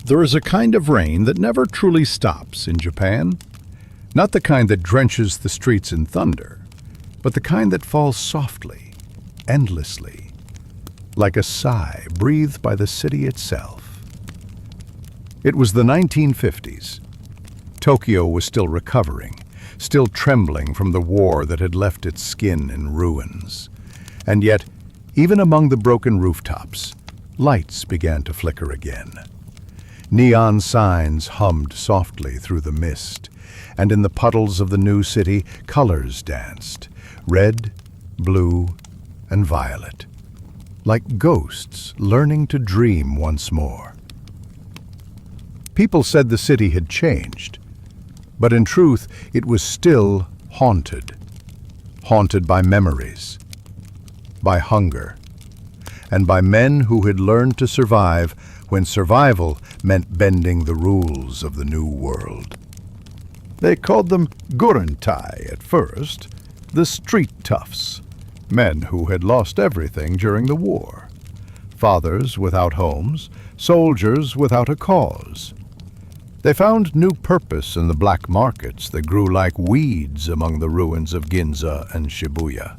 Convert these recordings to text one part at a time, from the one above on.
There is a kind of rain that never truly stops in Japan. Not the kind that drenches the streets in thunder, but the kind that falls softly, endlessly, like a sigh breathed by the city itself. It was the 1950s. Tokyo was still recovering, still trembling from the war that had left its skin in ruins. And yet, even among the broken rooftops, lights began to flicker again. Neon signs hummed softly through the mist, and in the puddles of the new city, colors danced, red, blue, and violet, like ghosts learning to dream once more. People said the city had changed, but in truth, it was still haunted. Haunted by memories, by hunger, and by men who had learned to survive when survival meant bending the rules of the new world. They called them Gurentai at first, the street toughs, men who had lost everything during the war. Fathers without homes, soldiers without a cause. They found new purpose in the black markets that grew like weeds among the ruins of Ginza and Shibuya.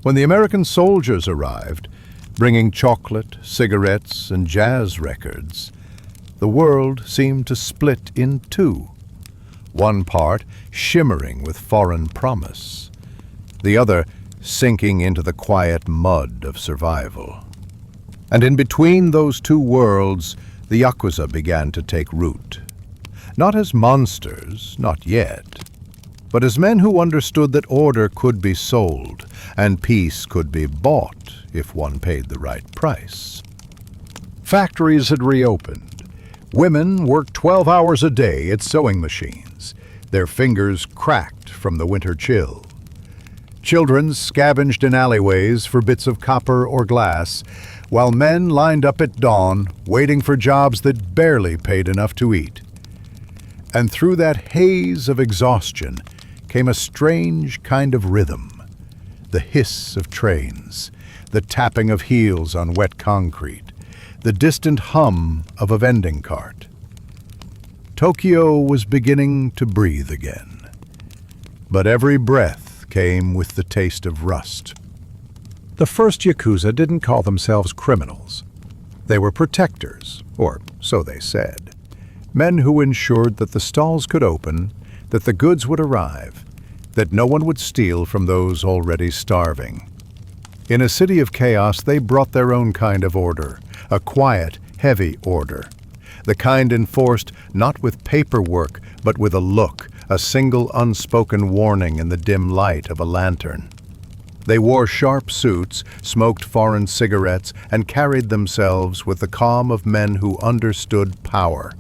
When the American soldiers arrived, bringing chocolate, cigarettes, and jazz records, the world seemed to split in two. One part shimmering with foreign promise, the other sinking into the quiet mud of survival. And in between those two worlds, the Yakuza began to take root. Not as monsters, not yet, but as men who understood that order could be sold and peace could be bought if one paid the right price. Factories had reopened. Women worked 12 hours a day at sewing machines, their fingers cracked from the winter chill. Children scavenged in alleyways for bits of copper or glass, while men lined up at dawn, waiting for jobs that barely paid enough to eat. And through that haze of exhaustion came a strange kind of rhythm, the hiss of trains, the tapping of heels on wet concrete, the distant hum of a vending cart. Tokyo was beginning to breathe again, but every breath came with the taste of rust. The first Yakuza didn't call themselves criminals. They were protectors, or so they said. Men who ensured that the stalls could open, that the goods would arrive, that no one would steal from those already starving. In a city of chaos, they brought their own kind of order, a quiet, heavy order. The kind enforced not with paperwork, but with a look, a single unspoken warning in the dim light of a lantern. They wore sharp suits, smoked foreign cigarettes, and carried themselves with the calm of men who understood power.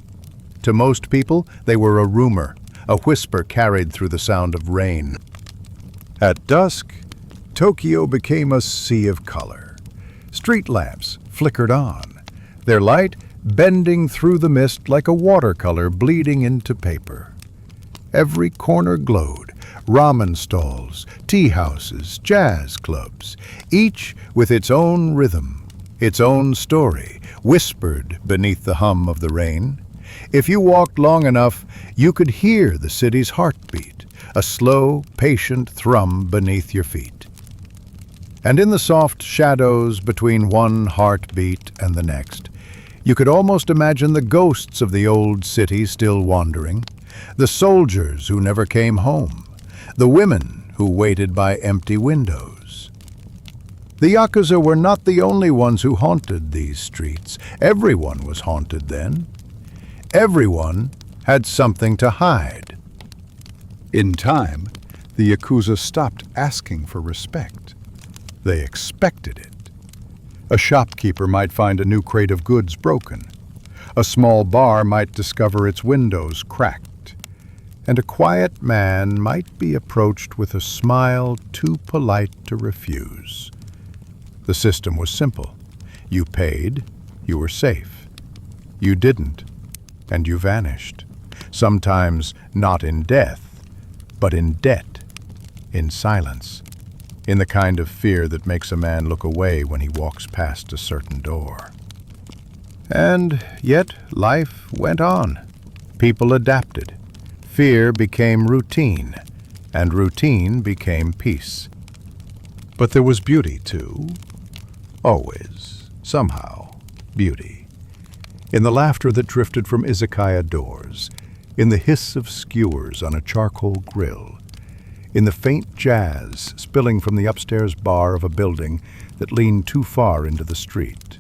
To most people, they were a rumor, a whisper carried through the sound of rain. At dusk, Tokyo became a sea of color. Street lamps flickered on, their light bending through the mist like a watercolor bleeding into paper. Every corner glowed, ramen stalls, tea houses, jazz clubs, each with its own rhythm, its own story, whispered beneath the hum of the rain. If you walked long enough, you could hear the city's heartbeat, a slow, patient thrum beneath your feet. And in the soft shadows between one heartbeat and the next, you could almost imagine the ghosts of the old city still wandering, the soldiers who never came home, the women who waited by empty windows. The Yakuza were not the only ones who haunted these streets. Everyone was haunted then. Everyone had something to hide. In time, the Yakuza stopped asking for respect. They expected it. A shopkeeper might find a new crate of goods broken. A small bar might discover its windows cracked. And a quiet man might be approached with a smile too polite to refuse. The system was simple. You paid, you were safe. You didn't, and you vanished. Sometimes not in death, but in debt, in silence, in the kind of fear that makes a man look away when he walks past a certain door. And yet life went on. People adapted. Fear became routine, and routine became peace. But there was beauty, too. Always, somehow, beauty. In the laughter that drifted from izakaya doors, in the hiss of skewers on a charcoal grill, in the faint jazz spilling from the upstairs bar of a building that leaned too far into the street.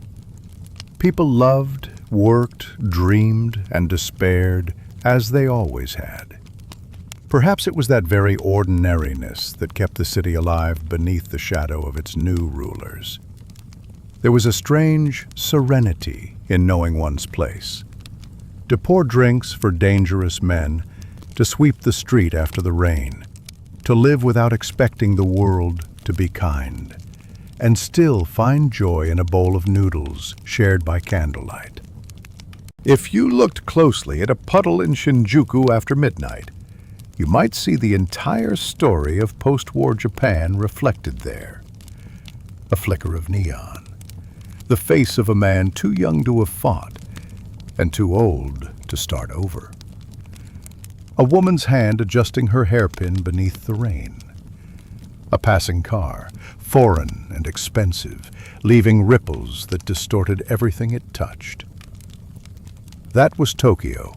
People loved, worked, dreamed, and despaired, as they always had. Perhaps it was that very ordinariness that kept the city alive beneath the shadow of its new rulers. There was a strange serenity in knowing one's place. To pour drinks for dangerous men, to sweep the street after the rain, to live without expecting the world to be kind, and still find joy in a bowl of noodles shared by candlelight. If you looked closely at a puddle in Shinjuku after midnight, you might see the entire story of post-war Japan reflected there. A flicker of neon, the face of a man too young to have fought and too old to start over. A woman's hand adjusting her hairpin beneath the rain. A passing car, foreign and expensive, leaving ripples that distorted everything it touched. That was Tokyo,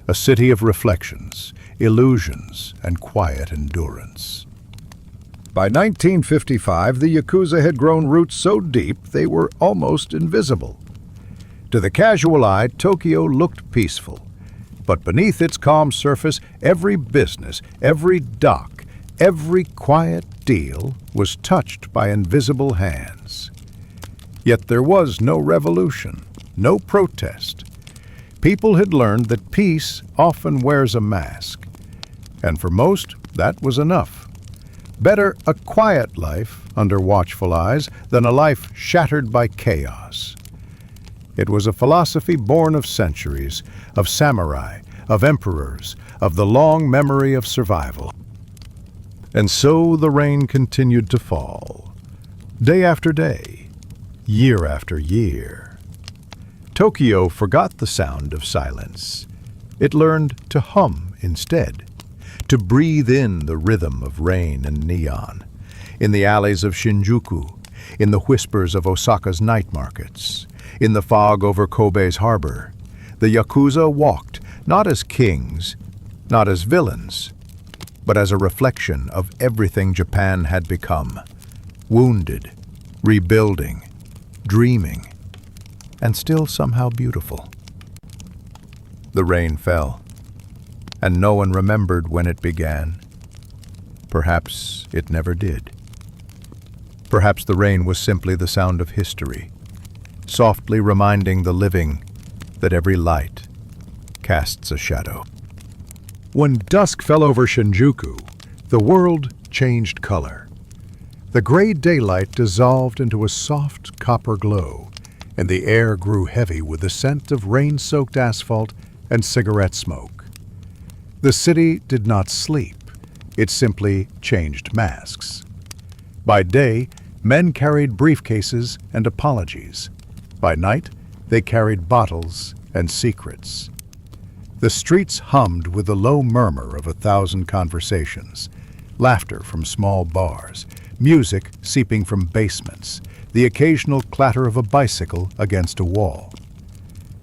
a city of reflections, illusions, and quiet endurance. By 1955, the Yakuza had grown roots so deep they were almost invisible. To the casual eye, Tokyo looked peaceful. But beneath its calm surface, every business, every dock, every quiet deal was touched by invisible hands. Yet there was no revolution, no protest. People had learned that peace often wears a mask, and for most, that was enough. Better a quiet life under watchful eyes than a life shattered by chaos. It was a philosophy born of centuries, of samurai, of emperors, of the long memory of survival. And so the rain continued to fall, day after day, year after year. Tokyo forgot the sound of silence. It learned to hum instead, to breathe in the rhythm of rain and neon, in the alleys of Shinjuku, in the whispers of Osaka's night markets, in the fog over Kobe's harbor. The Yakuza walked, not as kings, not as villains, but as a reflection of everything Japan had become, wounded, rebuilding, dreaming, and still somehow beautiful. The rain fell, and no one remembered when it began. Perhaps it never did. Perhaps the rain was simply the sound of history, softly reminding the living that every light casts a shadow. When dusk fell over Shinjuku, the world changed color. The gray daylight dissolved into a soft copper glow, and the air grew heavy with the scent of rain-soaked asphalt and cigarette smoke. The city did not sleep. It simply changed masks. By day, men carried briefcases and apologies. By night, they carried bottles and secrets. The streets hummed with the low murmur of 1,000 conversations, laughter from small bars, music seeping from basements, the occasional clatter of a bicycle against a wall.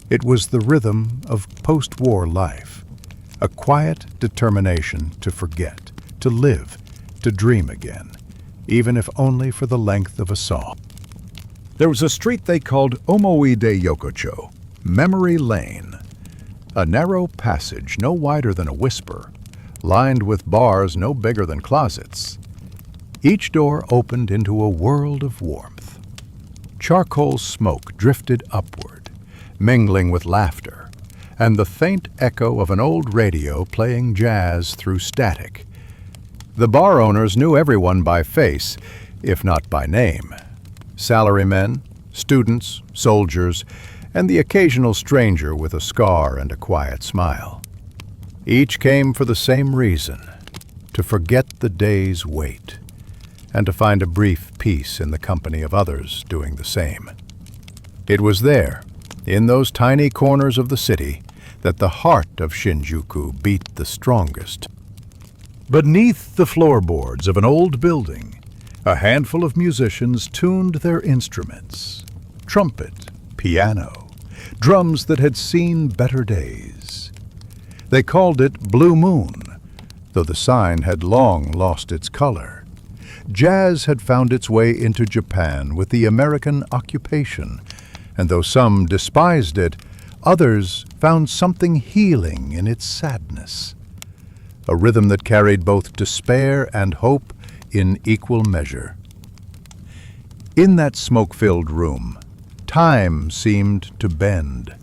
It was the rhythm of post-war life, a quiet determination to forget, to live, to dream again, even if only for the length of a song. There was a street they called Omoide Yokocho, Memory Lane, a narrow passage no wider than a whisper, lined with bars no bigger than closets. Each door opened into a world of warmth. Charcoal smoke drifted upward, mingling with laughter, and the faint echo of an old radio playing jazz through static. The bar owners knew everyone by face, if not by name. Salarymen, students, soldiers, and the occasional stranger with a scar and a quiet smile. Each came for the same reason, to forget the day's weight, and to find a brief peace in the company of others doing the same. It was there, in those tiny corners of the city, that the heart of Shinjuku beat the strongest. Beneath the floorboards of an old building, a handful of musicians tuned their instruments. Trumpet, piano, drums that had seen better days. They called it Blue Moon, though the sign had long lost its color. Jazz had found its way into Japan with the American occupation, and though some despised it, others found something healing in its sadness. A rhythm that carried both despair and hope in equal measure. In that smoke-filled room, time seemed to bend.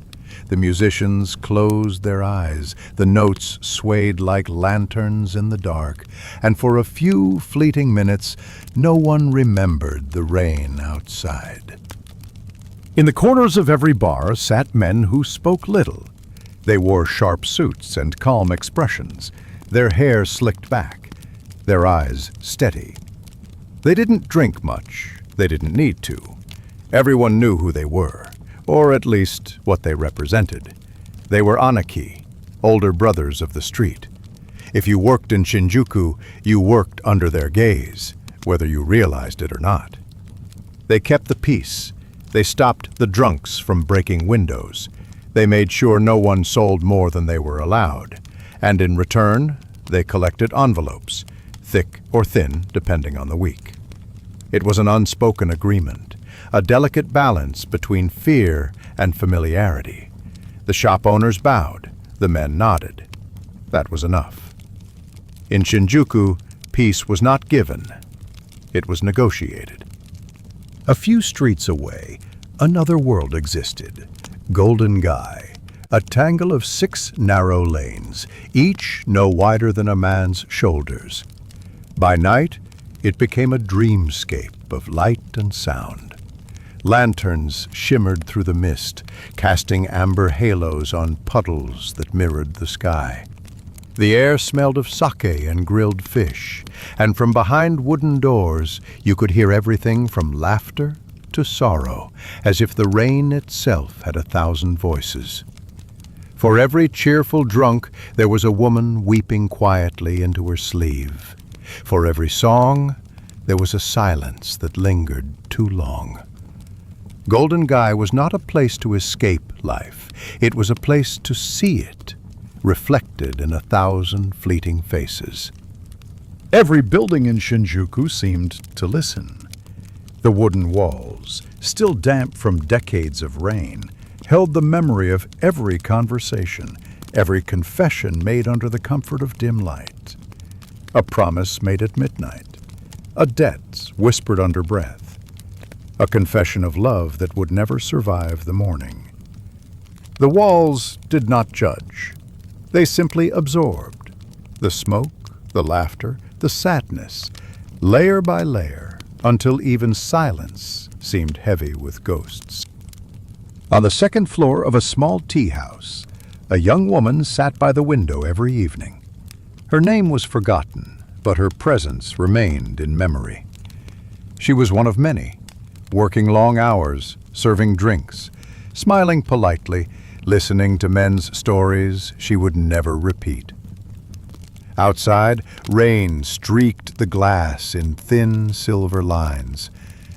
The musicians closed their eyes, the notes swayed like lanterns in the dark, and for a few fleeting minutes, no one remembered the rain outside. In the corners of every bar sat men who spoke little. They wore sharp suits and calm expressions, their hair slicked back, their eyes steady. They didn't drink much. They didn't need to. Everyone knew who they were, or at least what they represented. They were Anaki, older brothers of the street. If you worked in Shinjuku, you worked under their gaze, whether you realized it or not. They kept the peace. They stopped the drunks from breaking windows. They made sure no one sold more than they were allowed. And in return, they collected envelopes, thick or thin, depending on the week. It was an unspoken agreement, a delicate balance between fear and familiarity. The shop owners bowed, the men nodded. That was enough. In Shinjuku, peace was not given. It was negotiated. A few streets away, another world existed. Golden Gai, a tangle of 6 narrow lanes, each no wider than a man's shoulders. By night, it became a dreamscape of light and sound. Lanterns shimmered through the mist, casting amber halos on puddles that mirrored the sky. The air smelled of sake and grilled fish, and from behind wooden doors you could hear everything from laughter to sorrow, as if the rain itself had 1,000 voices. For every cheerful drunk there was a woman weeping quietly into her sleeve. For every song there was a silence that lingered too long. Golden Gai was not a place to escape life. It was a place to see it, reflected in 1,000 fleeting faces. Every building in Shinjuku seemed to listen. The wooden walls, still damp from decades of rain, held the memory of every conversation, every confession made under the comfort of dim light. A promise made at midnight, a debt whispered under breath, a confession of love that would never survive the morning. The walls did not judge. They simply absorbed the smoke, the laughter, the sadness, layer by layer, until even silence seemed heavy with ghosts. On the second floor of a small tea house, a young woman sat by the window every evening. Her name was forgotten, but her presence remained in memory. She was one of many, working long hours, serving drinks, smiling politely, listening to men's stories she would never repeat. Outside, rain streaked the glass in thin silver lines,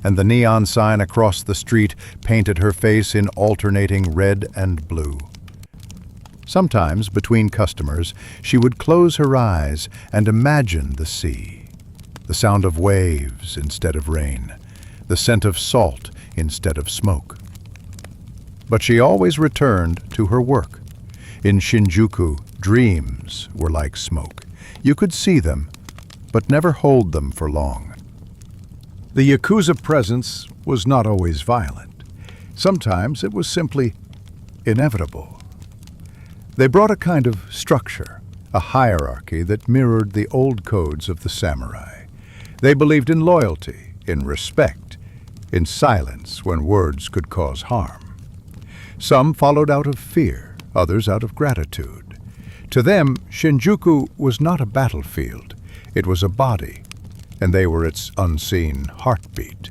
and the neon sign across the street painted her face in alternating red and blue. Sometimes, between customers, she would close her eyes and imagine the sea, the sound of waves instead of rain, the scent of salt instead of smoke. But she always returned to her work. In Shinjuku, dreams were like smoke. You could see them, but never hold them for long. The Yakuza presence was not always violent. Sometimes it was simply inevitable. They brought a kind of structure, a hierarchy that mirrored the old codes of the samurai. They believed in loyalty, in respect, in silence when words could cause harm. Some followed out of fear, others out of gratitude. To them, Shinjuku was not a battlefield. It was a body, and they were its unseen heartbeat.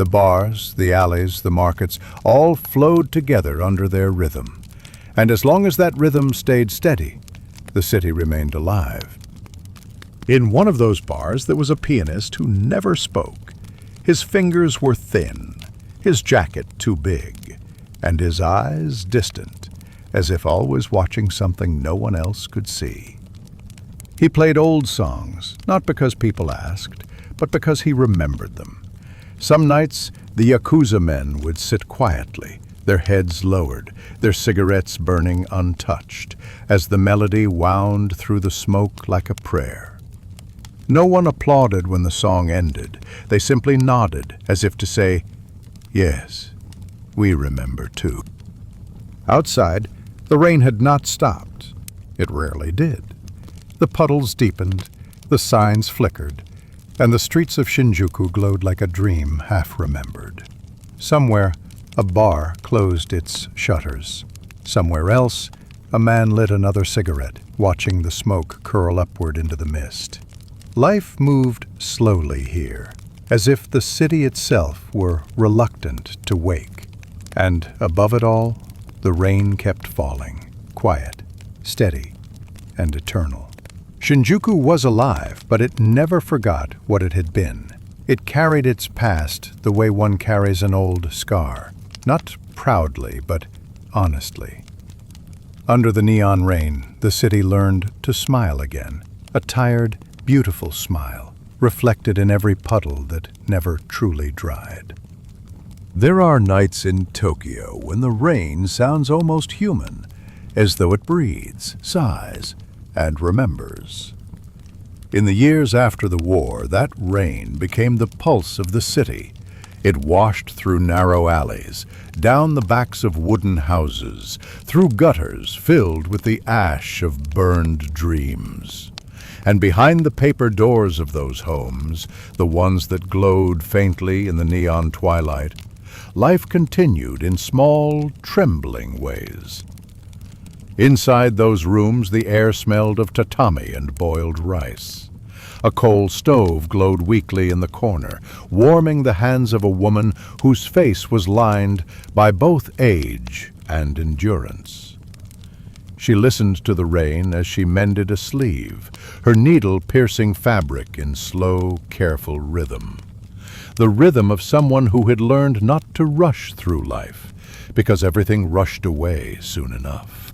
The bars, the alleys, the markets, all flowed together under their rhythm. And as long as that rhythm stayed steady, the city remained alive. In one of those bars there was a pianist who never spoke. His fingers were thin, his jacket too big, and his eyes distant, as if always watching something no one else could see. He played old songs, not because people asked, but because he remembered them. Some nights, the Yakuza men would sit quietly, their heads lowered, their cigarettes burning untouched, as the melody wound through the smoke like a prayer. No one applauded when the song ended. They simply nodded, as if to say, "Yes, we remember too." Outside, the rain had not stopped. It rarely did. The puddles deepened, the signs flickered, and the streets of Shinjuku glowed like a dream half-remembered. Somewhere, a bar closed its shutters. Somewhere else, a man lit another cigarette, watching the smoke curl upward into the mist. Life moved slowly here, as if the city itself were reluctant to wake. And above it all, the rain kept falling, quiet, steady, and eternal. Shinjuku was alive, but it never forgot what it had been. It carried its past the way one carries an old scar, not proudly, but honestly. Under the neon rain, the city learned to smile again, a tired, beautiful smile, reflected in every puddle that never truly dried. There are nights in Tokyo when the rain sounds almost human, as though it breathes, sighs, and remembers. In the years after the war, that rain became the pulse of the city. It washed through narrow alleys, down the backs of wooden houses, through gutters filled with the ash of burned dreams. And behind the paper doors of those homes, the ones that glowed faintly in the neon twilight, life continued in small, trembling ways. Inside those rooms, the air smelled of tatami and boiled rice. A coal stove glowed weakly in the corner, warming the hands of a woman whose face was lined by both age and endurance. She listened to the rain as she mended a sleeve, her needle piercing fabric in slow, careful rhythm. The rhythm of someone who had learned not to rush through life, because everything rushed away soon enough.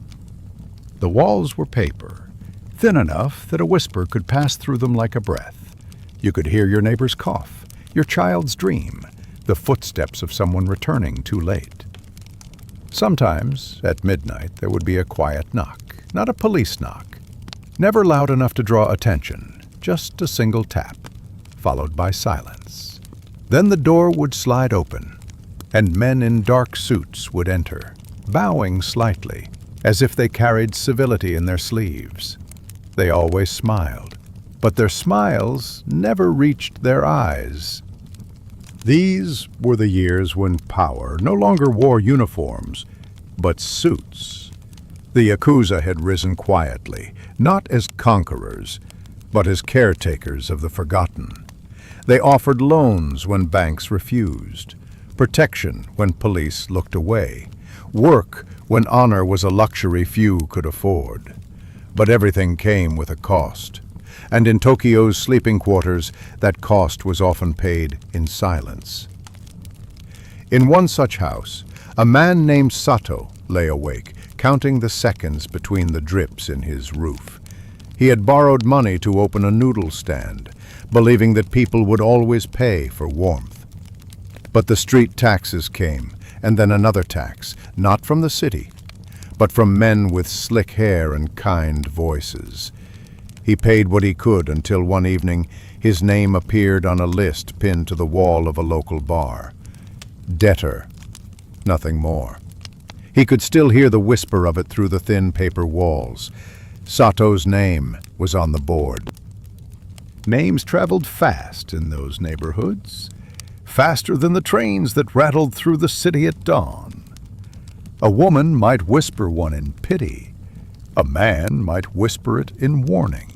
The walls were paper, thin enough that a whisper could pass through them like a breath. You could hear your neighbor's cough, your child's dream, the footsteps of someone returning too late. Sometimes, at midnight, there would be a quiet knock, not a police knock, never loud enough to draw attention, just a single tap, followed by silence. Then the door would slide open, and men in dark suits would enter, bowing slightly, as if they carried civility in their sleeves. They always smiled, but their smiles never reached their eyes. These were the years when power no longer wore uniforms, but suits. The Yakuza had risen quietly, not as conquerors, but as caretakers of the forgotten. They offered loans when banks refused, protection when police looked away, work when honor was a luxury few could afford. But everything came with a cost, and in Tokyo's sleeping quarters, that cost was often paid in silence. In one such house, a man named Sato lay awake, counting the seconds between the drips in his roof. He had borrowed money to open a noodle stand, believing that people would always pay for warmth. But the street taxes came, and then another tax, not from the city, but from men with slick hair and kind voices. He paid what he could until one evening his name appeared on a list pinned to the wall of a local bar. Debtor, nothing more. He could still hear the whisper of it through the thin paper walls. Sato's name was on the board. Names traveled fast in those neighborhoods, faster than the trains that rattled through the city at dawn. A woman might whisper one in pity. A man might whisper it in warning.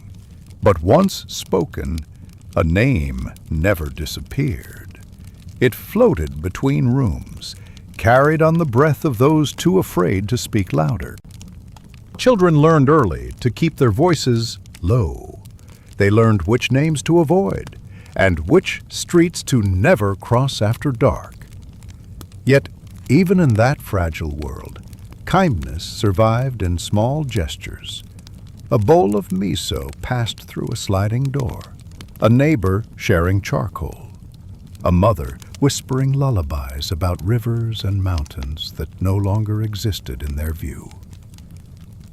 But once spoken, a name never disappeared. It floated between rooms, carried on the breath of those too afraid to speak louder. Children learned early to keep their voices low. They learned which names to avoid and which streets to never cross after dark. Yet, even in that fragile world, kindness survived in small gestures. A bowl of miso passed through a sliding door, a neighbor sharing charcoal, a mother whispering lullabies about rivers and mountains that no longer existed in their view.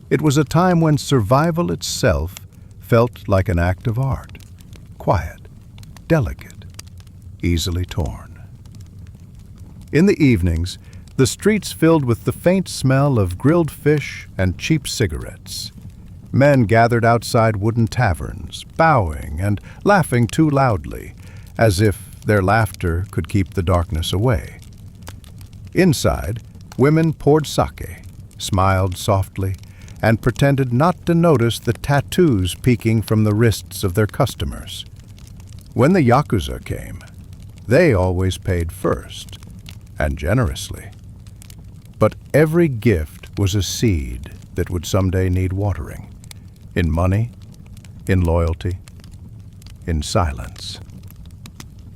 It was a time when survival itself felt like an act of art, quiet, delicate, easily torn. In the evenings, the streets filled with the faint smell of grilled fish and cheap cigarettes. Men gathered outside wooden taverns, bowing and laughing too loudly, as if their laughter could keep the darkness away. Inside, women poured sake, smiled softly, and pretended not to notice the tattoos peeking from the wrists of their customers. When the Yakuza came, they always paid first, and generously. But every gift was a seed that would someday need watering, in money, in loyalty, in silence.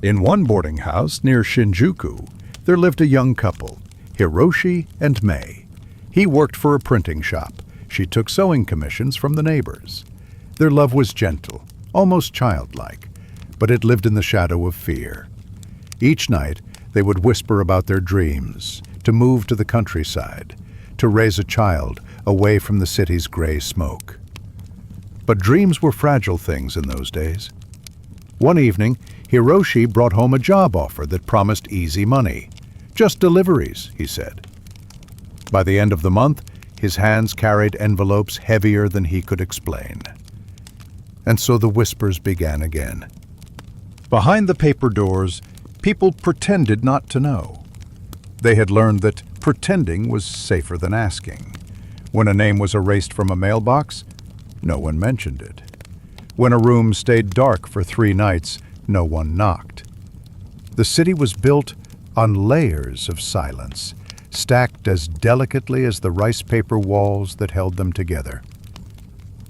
In one boarding house near Shinjuku, there lived a young couple, Hiroshi and Mei. He worked for a printing shop. She took sewing commissions from the neighbors. Their love was gentle, almost childlike, but it lived in the shadow of fear. Each night, they would whisper about their dreams, to move to the countryside, to raise a child away from the city's gray smoke. But dreams were fragile things in those days. One evening, Hiroshi brought home a job offer that promised easy money. Just deliveries, he said. By the end of the month, his hands carried envelopes heavier than he could explain. And so the whispers began again. Behind the paper doors, people pretended not to know. They had learned that pretending was safer than asking. When a name was erased from a mailbox, no one mentioned it. When a room stayed dark for 3 nights, no one knocked. The city was built on layers of silence, stacked as delicately as the rice paper walls that held them together.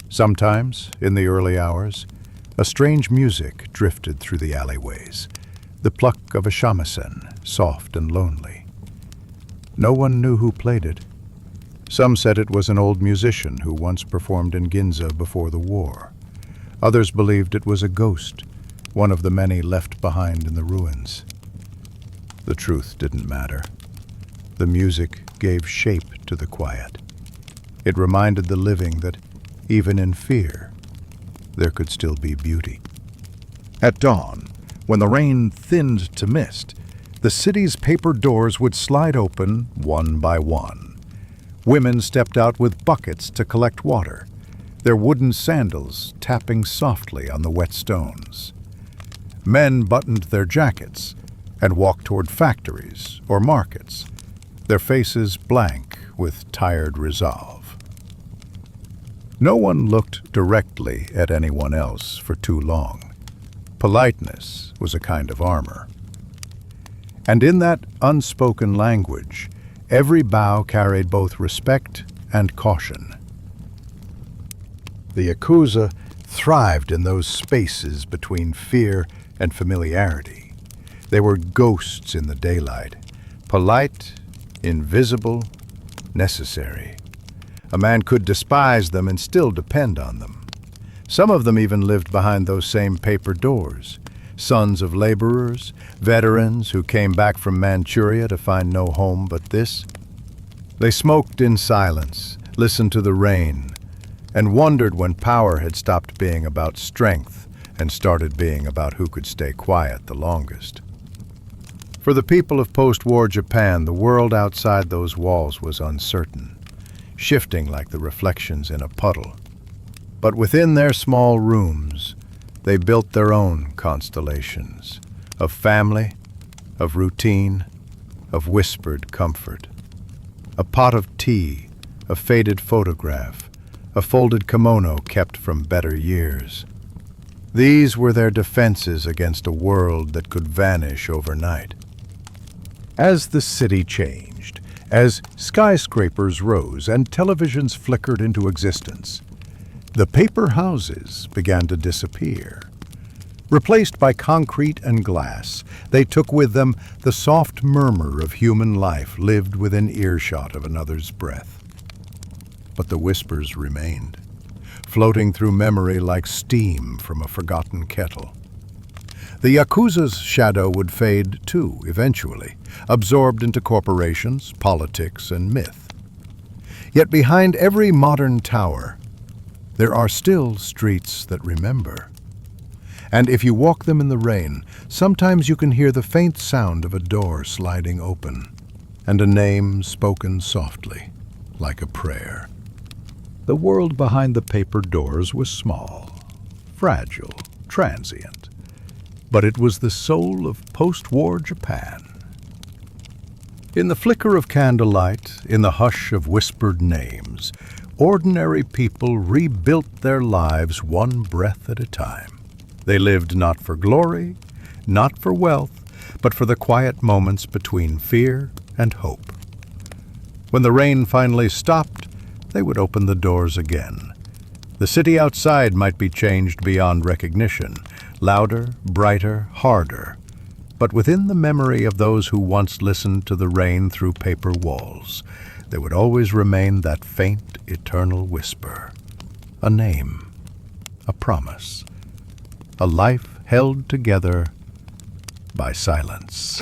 Sometimes, in the early hours, a strange music drifted through the alleyways, the pluck of a shamisen, soft and lonely. No one knew who played it. Some said it was an old musician who once performed in Ginza before the war. Others believed it was a ghost, one of the many left behind in the ruins. The truth didn't matter. The music gave shape to the quiet. It reminded the living that, even in fear, there could still be beauty. At dawn, when the rain thinned to mist, the city's paper doors would slide open one by one. Women stepped out with buckets to collect water, their wooden sandals tapping softly on the wet stones. Men buttoned their jackets and walked toward factories or markets, their faces blank with tired resolve. No one looked directly at anyone else for too long. Politeness was a kind of armor. And in that unspoken language, every bow carried both respect and caution. The Yakuza thrived in those spaces between fear and familiarity. They were ghosts in the daylight, polite, invisible, necessary. A man could despise them and still depend on them. Some of them even lived behind those same paper doors, sons of laborers, veterans who came back from Manchuria to find no home but this. They smoked in silence, listened to the rain, and wondered when power had stopped being about strength and started being about who could stay quiet the longest. For the people of post-war Japan, the world outside those walls was uncertain, shifting like the reflections in a puddle. But within their small rooms, they built their own constellations of family, of routine, of whispered comfort. A pot of tea, a faded photograph, a folded kimono kept from better years. These were their defenses against a world that could vanish overnight. As the city changed, as skyscrapers rose and televisions flickered into existence, the paper houses began to disappear. Replaced by concrete and glass, they took with them the soft murmur of human life lived within earshot of another's breath. But the whispers remained, floating through memory like steam from a forgotten kettle. The Yakuza's shadow would fade too, eventually, absorbed into corporations, politics, and myth. Yet behind every modern tower, there are still streets that remember. And if you walk them in the rain, sometimes you can hear the faint sound of a door sliding open, and a name spoken softly, like a prayer. The world behind the paper doors was small, fragile, transient, but it was the soul of post-war Japan. In the flicker of candlelight, in the hush of whispered names, ordinary people rebuilt their lives one breath at a time. They lived not for glory, not for wealth, but for the quiet moments between fear and hope. When the rain finally stopped, they would open the doors again. The city outside might be changed beyond recognition, louder, brighter, harder, but within the memory of those who once listened to the rain through paper walls, there would always remain that faint, eternal whisper, a name, a promise, a life held together by silence.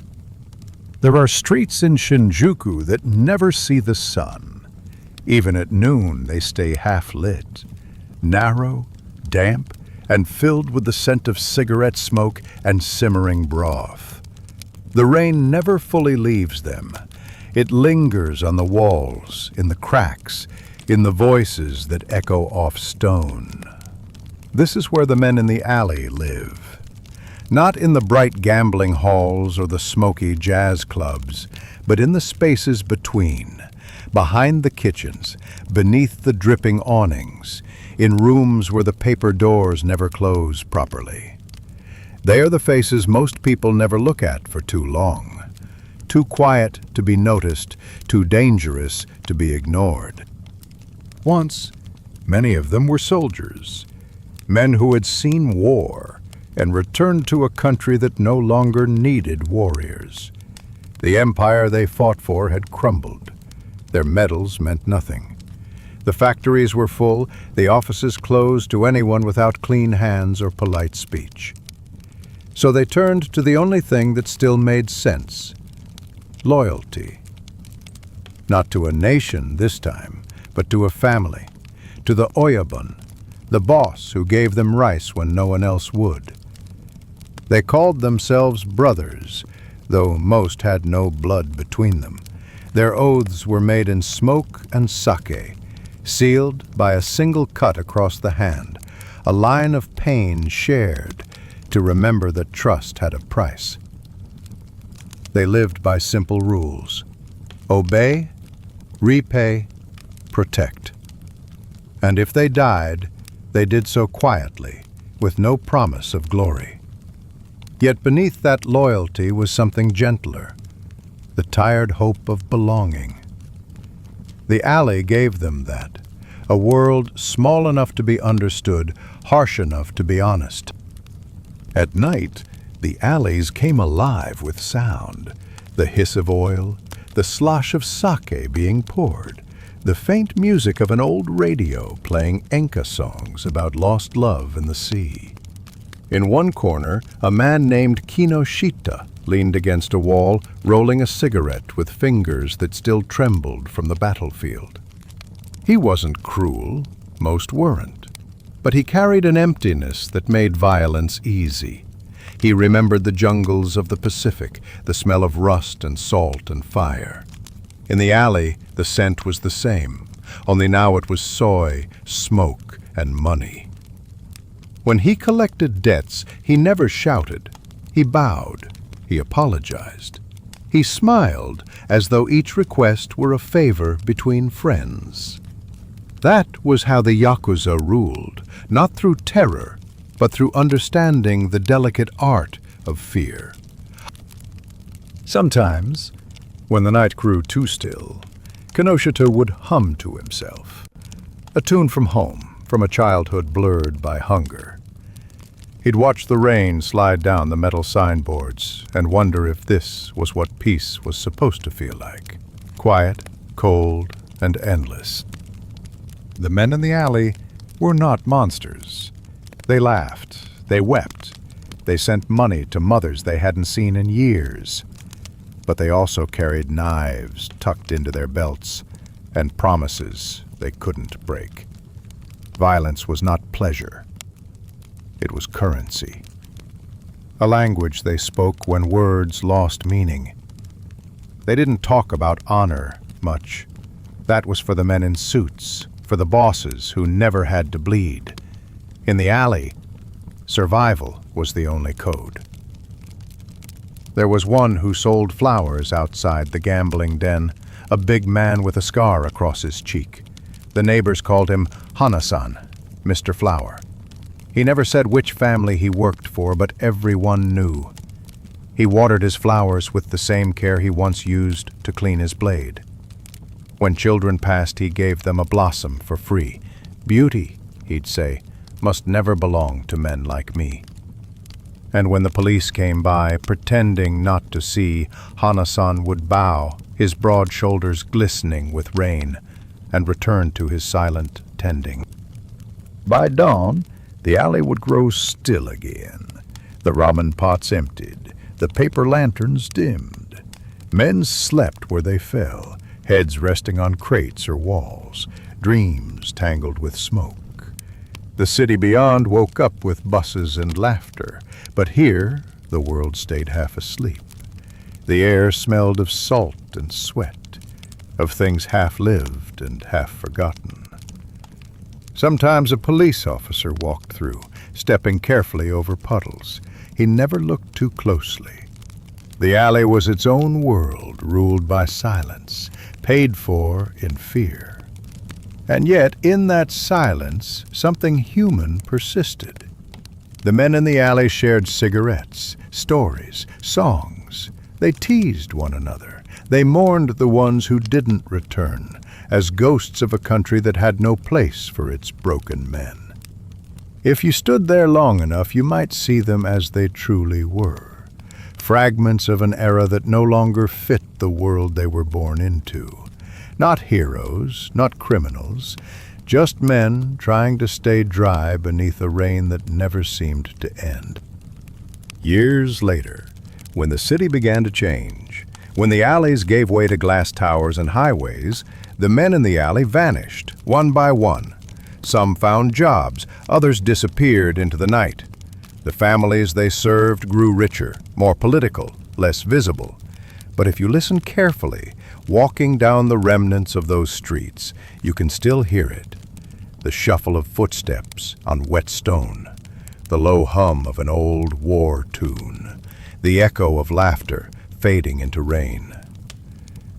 There are streets in Shinjuku that never see the sun. Even at noon, they stay half-lit, narrow, damp, and filled with the scent of cigarette smoke and simmering broth. The rain never fully leaves them. It lingers on the walls, in the cracks, in the voices that echo off stone. This is where the men in the alley live. Not in the bright gambling halls or the smoky jazz clubs, but in the spaces between, behind the kitchens, beneath the dripping awnings, in rooms where the paper doors never close properly. They are the faces most people never look at for too long. Too quiet to be noticed, too dangerous to be ignored. Once, many of them were soldiers, men who had seen war and returned to a country that no longer needed warriors. The empire they fought for had crumbled. Their medals meant nothing. The factories were full, the offices closed to anyone without clean hands or polite speech. So they turned to the only thing that still made sense: loyalty. Not to a nation this time, but to a family, to the oyabun, the boss who gave them rice when no one else would. They called themselves brothers, though most had no blood between them. Their oaths were made in smoke and sake, sealed by a single cut across the hand, a line of pain shared to remember that trust had a price. They lived by simple rules: obey, repay, protect. And if they died, they did so quietly, with no promise of glory. Yet beneath that loyalty was something gentler, the tired hope of belonging. The alley gave them that, a world small enough to be understood, harsh enough to be honest. At night, the alleys came alive with sound, the hiss of oil, the slosh of sake being poured, the faint music of an old radio playing enka songs about lost love in the sea. In one corner, a man named Kinoshita leaned against a wall, rolling a cigarette with fingers that still trembled from the battlefield. He wasn't cruel, most weren't, but he carried an emptiness that made violence easy. He remembered the jungles of the Pacific, the smell of rust and salt and fire. In the alley, the scent was the same, only now it was soy, smoke, and money. When he collected debts, he never shouted. He bowed. He apologized. He smiled as though each request were a favor between friends. That was how the Yakuza ruled, not through terror, but through understanding the delicate art of fear. Sometimes, When the night grew too still, Kinoshita would hum to himself, a tune from home, from a childhood blurred by hunger. He'd watch the rain slide down the metal signboards and wonder if this was what peace was supposed to feel like. Quiet, cold, and endless. The men in the alley were not monsters. They laughed, they wept, they sent money to mothers they hadn't seen in years. But they also carried knives tucked into their belts and promises they couldn't break. Violence was not pleasure. It was currency. A language they spoke when words lost meaning. They didn't talk about honor much. That was for the men in suits, for the bosses who never had to bleed. In the alley, survival was the only code. There was one who sold flowers outside the gambling den, a big man with a scar across his cheek. The neighbors called him Hana-san, Mr. Flower. He never said which family he worked for, but everyone knew. He watered his flowers with the same care he once used to clean his blade. When children passed, he gave them a blossom for free. Beauty, he'd say, must never belong to men like me. And when the police came by, pretending not to see, Hana-san would bow, his broad shoulders glistening with rain, and return to his silent tending. By dawn, the alley would grow still again. The ramen pots emptied, the paper lanterns dimmed. Men slept where they fell, heads resting on crates or walls, dreams tangled with smoke. The city beyond woke up with buses and laughter, but here the world stayed half asleep. The air smelled of salt and sweat, of things half-lived and half-forgotten. Sometimes a police officer walked through, stepping carefully over puddles. He never looked too closely. The alley was its own world, ruled by silence, paid for in fear. And yet, in that silence, something human persisted. The men in the alley shared cigarettes, stories, songs. They teased one another. They mourned the ones who didn't return, as ghosts of a country that had no place for its broken men. If you stood there long enough, you might see them as they truly were, fragments of an era that no longer fit the world they were born into. Not heroes, not criminals, just men trying to stay dry beneath a rain that never seemed to end. Years later, when the city began to change, when the alleys gave way to glass towers and highways, the men in the alley vanished, one by one. Some found jobs, others disappeared into the night. The families they served grew richer, more political, less visible. But if you listen carefully, walking down the remnants of those streets, you can still hear it. The shuffle of footsteps on wet stone, the low hum of an old war tune, the echo of laughter fading into rain.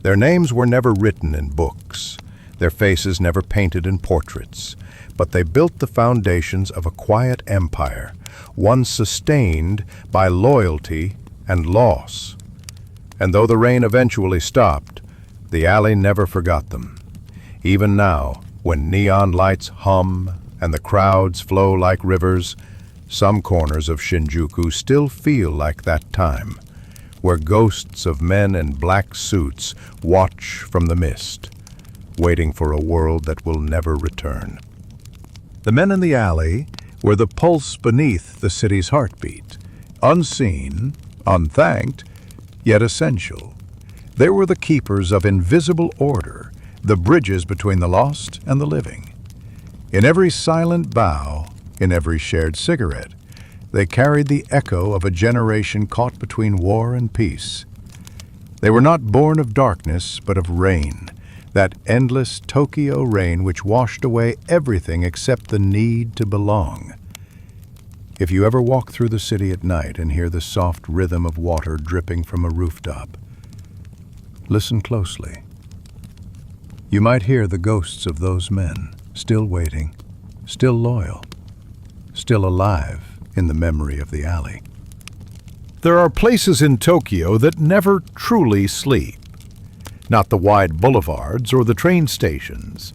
Their names were never written in books, their faces never painted in portraits, but they built the foundations of a quiet empire, one sustained by loyalty and loss. And though the rain eventually stopped, the alley never forgot them. Even now, when neon lights hum and the crowds flow like rivers, some corners of Shinjuku still feel like that time, where ghosts of men in black suits watch from the mist, waiting for a world that will never return. The men in the alley were the pulse beneath the city's heartbeat, unseen, unthanked, yet essential. They were the keepers of invisible order, the bridges between the lost and the living. In every silent bow, in every shared cigarette, they carried the echo of a generation caught between war and peace. They were not born of darkness, but of rain, that endless Tokyo rain which washed away everything except the need to belong. If you ever walk through the city at night and hear the soft rhythm of water dripping from a rooftop, listen closely. You might hear the ghosts of those men, still waiting, still loyal, still alive in the memory of the alley. There are places in Tokyo that never truly sleep. Not the wide boulevards or the train stations,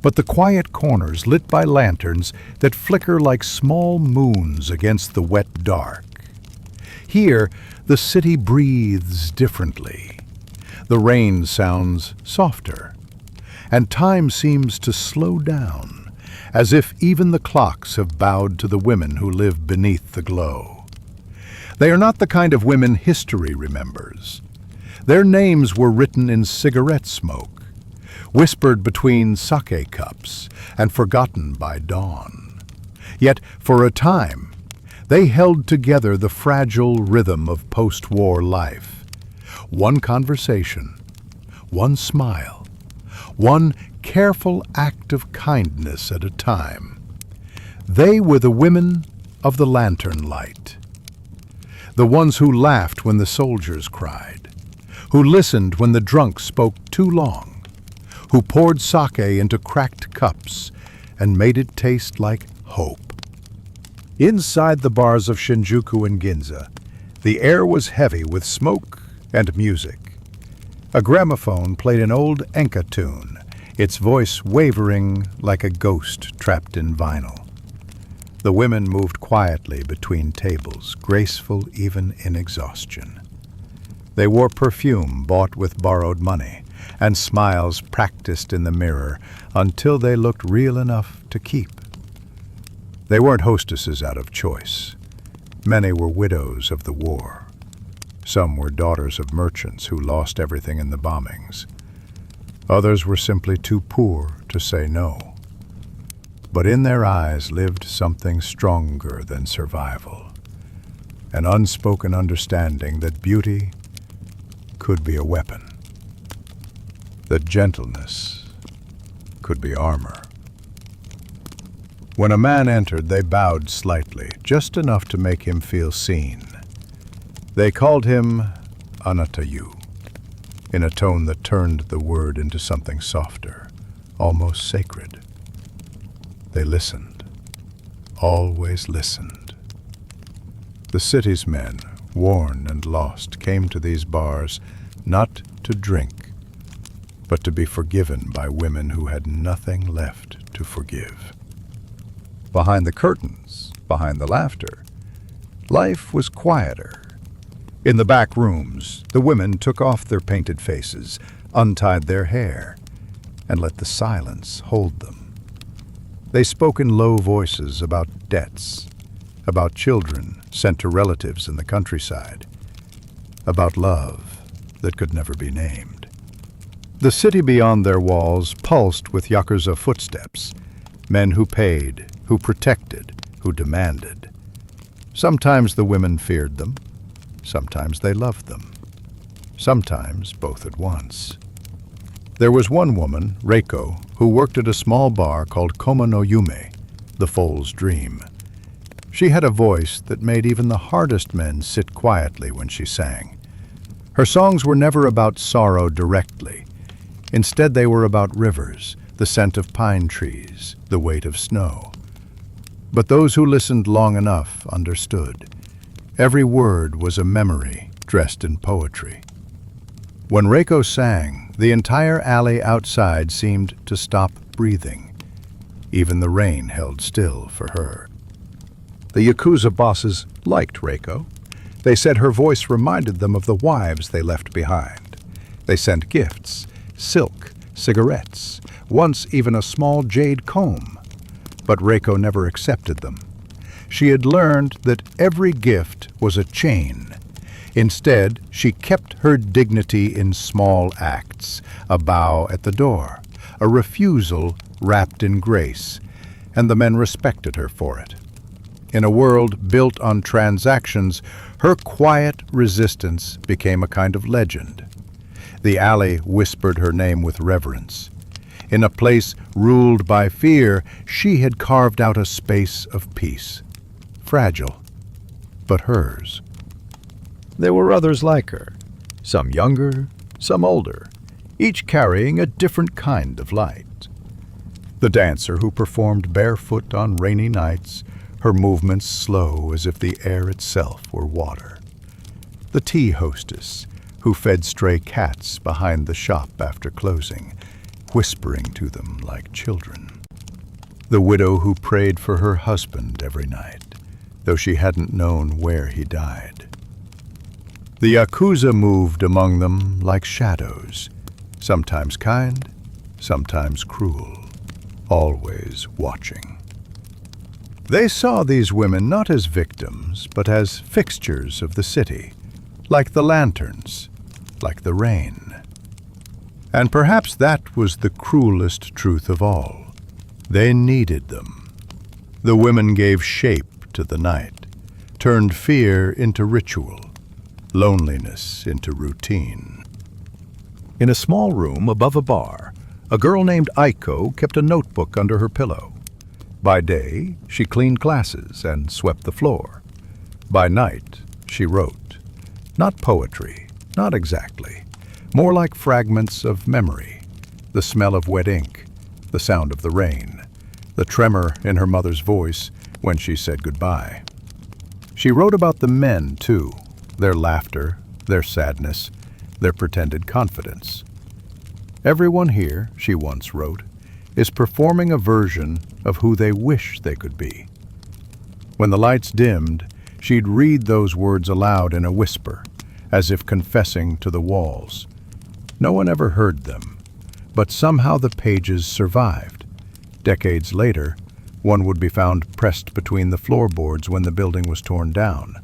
but the quiet corners lit by lanterns that flicker like small moons against the wet dark. Here, the city breathes differently. The rain sounds softer, and time seems to slow down, as if even the clocks have bowed to the women who live beneath the glow. They are not the kind of women history remembers. Their names were written in cigarette smoke, whispered between sake cups, and forgotten by dawn. Yet, for a time, they held together the fragile rhythm of post-war life. One conversation, one smile, one careful act of kindness at a time. They were the women of the lantern light. The ones who laughed when the soldiers cried, who listened when the drunk spoke too long, who poured sake into cracked cups and made it taste like hope. Inside the bars of Shinjuku and Ginza, the air was heavy with smoke and music. A gramophone played an old enka tune, its voice wavering like a ghost trapped in vinyl. The women moved quietly between tables, graceful even in exhaustion. They wore perfume bought with borrowed money, and smiles practiced in the mirror until they looked real enough to keep. They weren't hostesses out of choice. Many were widows of the war. Some were daughters of merchants who lost everything in the bombings. Others were simply too poor to say no. But in their eyes lived something stronger than survival, an unspoken understanding that beauty could be a weapon, that gentleness could be armor. When a man entered, they bowed slightly, just enough to make him feel seen. They called him Anatayu, in a tone that turned the word into something softer, almost sacred. They listened, always listened. The city's men, worn and lost, came to these bars not to drink, but to be forgiven by women who had nothing left to forgive. Behind the curtains, behind the laughter, life was quieter. In the back rooms, the women took off their painted faces, untied their hair, and let the silence hold them. They spoke in low voices about debts, about children sent to relatives in the countryside, about love that could never be named. The city beyond their walls pulsed with Yakuza footsteps, men who paid, who protected, who demanded. Sometimes the women feared them, sometimes they loved them, sometimes both at once. There was one woman, Reiko, who worked at a small bar called Koma no Yume, the foal's dream. She had a voice that made even the hardest men sit quietly when she sang. Her songs were never about sorrow directly. Instead, they were about rivers, the scent of pine trees, the weight of snow. But those who listened long enough understood. Every word was a memory dressed in poetry. When Reiko sang, the entire alley outside seemed to stop breathing. Even the rain held still for her. The Yakuza bosses liked Reiko. They said her voice reminded them of the wives they left behind. They sent gifts, silk, cigarettes, once even a small jade comb. But Reiko never accepted them. She had learned that every gift was a chain. Instead, she kept her dignity in small acts, a bow at the door, a refusal wrapped in grace, and the men respected her for it. In a world built on transactions, her quiet resistance became a kind of legend. The alley whispered her name with reverence. In a place ruled by fear, she had carved out a space of peace. Fragile, but hers. There were others like her, some younger, some older, each carrying a different kind of light. The dancer who performed barefoot on rainy nights, her movements slow as if the air itself were water. The tea hostess, who fed stray cats behind the shop after closing, whispering to them like children. The widow who prayed for her husband every night, though she hadn't known where he died. The Yakuza moved among them like shadows, sometimes kind, sometimes cruel, always watching. They saw these women not as victims, but as fixtures of the city, like the lanterns, like the rain. And perhaps that was the cruelest truth of all. They needed them. The women gave shape to the night, turned fear into ritual, loneliness into routine. In a small room above a bar, a girl named Aiko kept a notebook under her pillow. By day, she cleaned glasses and swept the floor. By night, she wrote. Not poetry, not exactly. More like fragments of memory. The smell of wet ink, the sound of the rain, the tremor in her mother's voice when she said goodbye. She wrote about the men, too, their laughter, their sadness, their pretended confidence. Everyone here, she once wrote, is performing a version of who they wish they could be. When the lights dimmed, she'd read those words aloud in a whisper, as if confessing to the walls. No one ever heard them, but somehow the pages survived. Decades later, one would be found pressed between the floorboards when the building was torn down.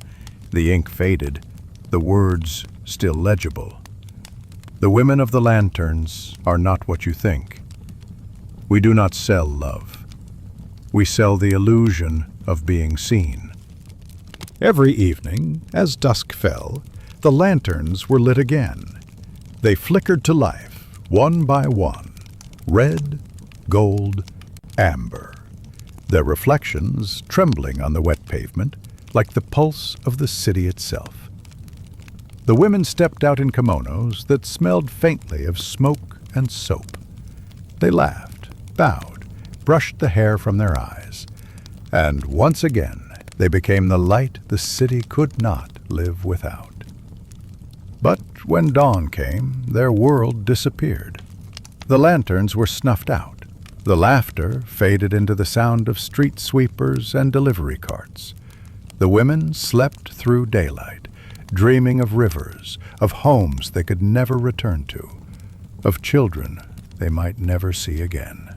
The ink faded, the words still legible. The women of the lanterns are not what you think. We do not sell love. We sell the illusion of being seen. Every evening, as dusk fell, the lanterns were lit again. They flickered to life, one by one, red, gold, amber, their reflections trembling on the wet pavement like the pulse of the city itself. The women stepped out in kimonos that smelled faintly of smoke and soap. They laughed, bowed, brushed the hair from their eyes, and once again they became the light the city could not live without. But when dawn came, their world disappeared. The lanterns were snuffed out. The laughter faded into the sound of street sweepers and delivery carts. The women slept through daylight, dreaming of rivers, of homes they could never return to, of children they might never see again.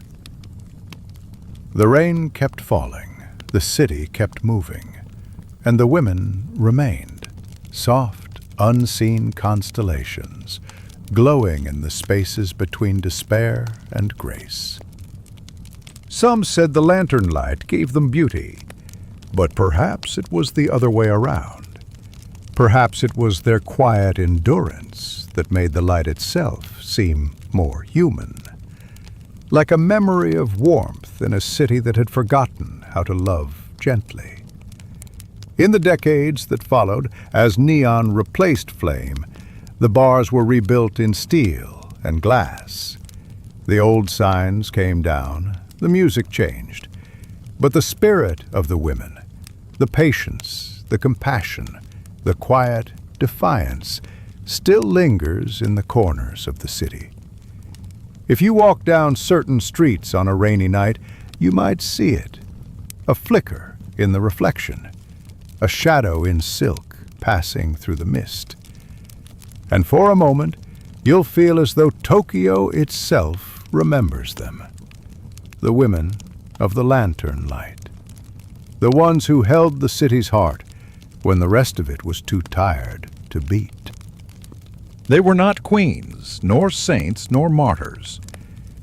The rain kept falling, the city kept moving, and the women remained, soft, unseen constellations, glowing in the spaces between despair and grace. Some said the lantern light gave them beauty, but perhaps it was the other way around. Perhaps it was their quiet endurance that made the light itself seem more human, like a memory of warmth in a city that had forgotten how to love gently. In the decades that followed, as neon replaced flame, the bars were rebuilt in steel and glass. The old signs came down, the music changed, but the spirit of the women, the patience, the compassion, the quiet defiance, still lingers in the corners of the city. If you walk down certain streets on a rainy night, you might see it, a flicker in the reflection, a shadow in silk passing through the mist. And for a moment, you'll feel as though Tokyo itself remembers them. The women of the lantern light, the ones who held the city's heart when the rest of it was too tired to beat. They were not queens, nor saints, nor martyrs.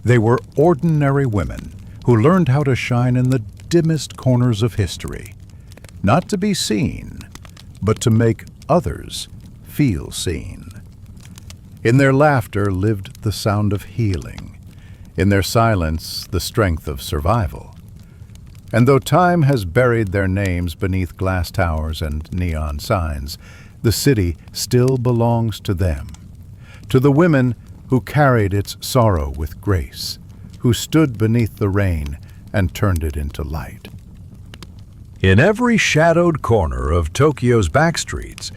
They were ordinary women who learned how to shine in the dimmest corners of history, not to be seen, but to make others feel seen. In their laughter lived the sound of healing, in their silence the strength of survival. And though time has buried their names beneath glass towers and neon signs, the city still belongs to them, to the women who carried its sorrow with grace, who stood beneath the rain and turned it into light. In every shadowed corner of Tokyo's backstreets,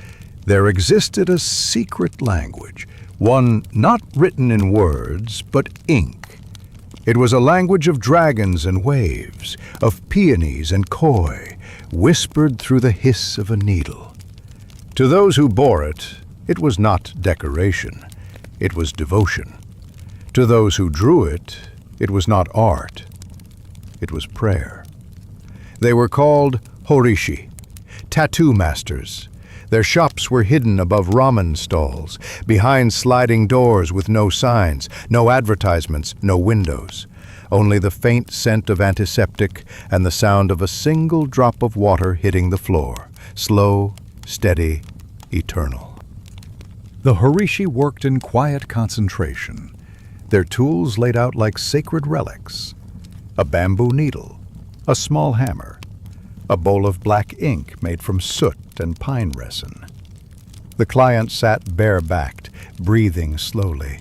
There existed a secret language, one not written in words, but ink. It was a language of dragons and waves, of peonies and koi, whispered through the hiss of a needle. To those who bore it, it was not decoration, it was devotion. To those who drew it, it was not art, it was prayer. They were called horishi, tattoo masters. Their shops were hidden above ramen stalls, behind sliding doors with no signs, no advertisements, no windows. Only the faint scent of antiseptic and the sound of a single drop of water hitting the floor, slow, steady, eternal. The horishi worked in quiet concentration, their tools laid out like sacred relics. A bamboo needle, a small hammer, a bowl of black ink made from soot and pine resin. The client sat bare-backed, breathing slowly,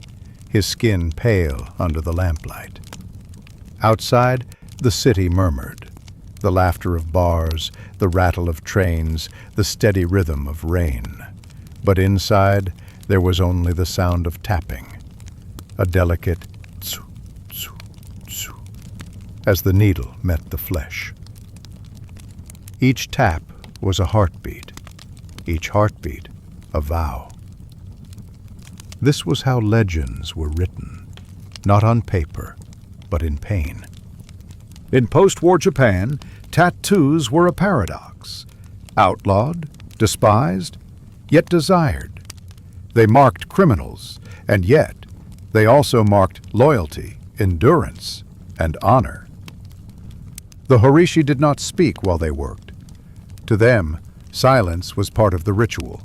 his skin pale under the lamplight. Outside, the city murmured, the laughter of bars, the rattle of trains, the steady rhythm of rain. But inside, there was only the sound of tapping, a delicate tsu, tsu, tsu, as the needle met the flesh. Each tap was a heartbeat, each heartbeat a vow. This was how legends were written, not on paper, but in pain. In post-war Japan, tattoos were a paradox. Outlawed, despised, yet desired. They marked criminals, and yet they also marked loyalty, endurance, and honor. The horishi did not speak while they worked. To them, silence was part of the ritual.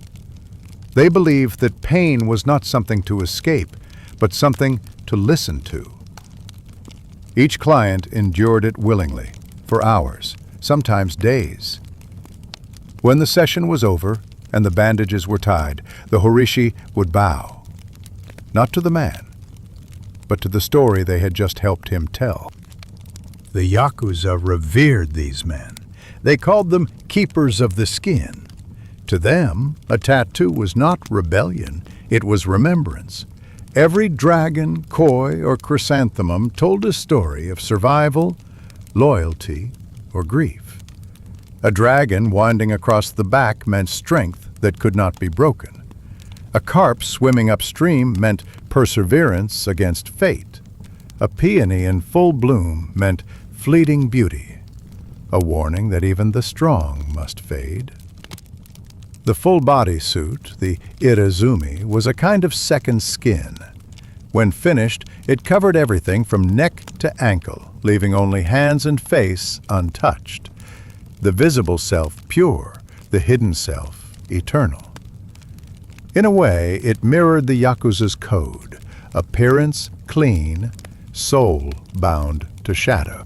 They believed that pain was not something to escape, but something to listen to. Each client endured it willingly, for hours, sometimes days. When the session was over and the bandages were tied, the horishi would bow, not to the man, but to the story they had just helped him tell. The Yakuza revered these men. They called them keepers of the skin. To them, a tattoo was not rebellion, it was remembrance. Every dragon, koi, or chrysanthemum told a story of survival, loyalty, or grief. A dragon winding across the back meant strength that could not be broken. A carp swimming upstream meant perseverance against fate. A peony in full bloom meant fleeting beauty, a warning that even the strong must fade. The full-body suit, the irizumi, was a kind of second skin. When finished, it covered everything from neck to ankle, leaving only hands and face untouched. The visible self pure, the hidden self eternal. In a way, it mirrored the Yakuza's code, appearance clean, soul bound to shadow.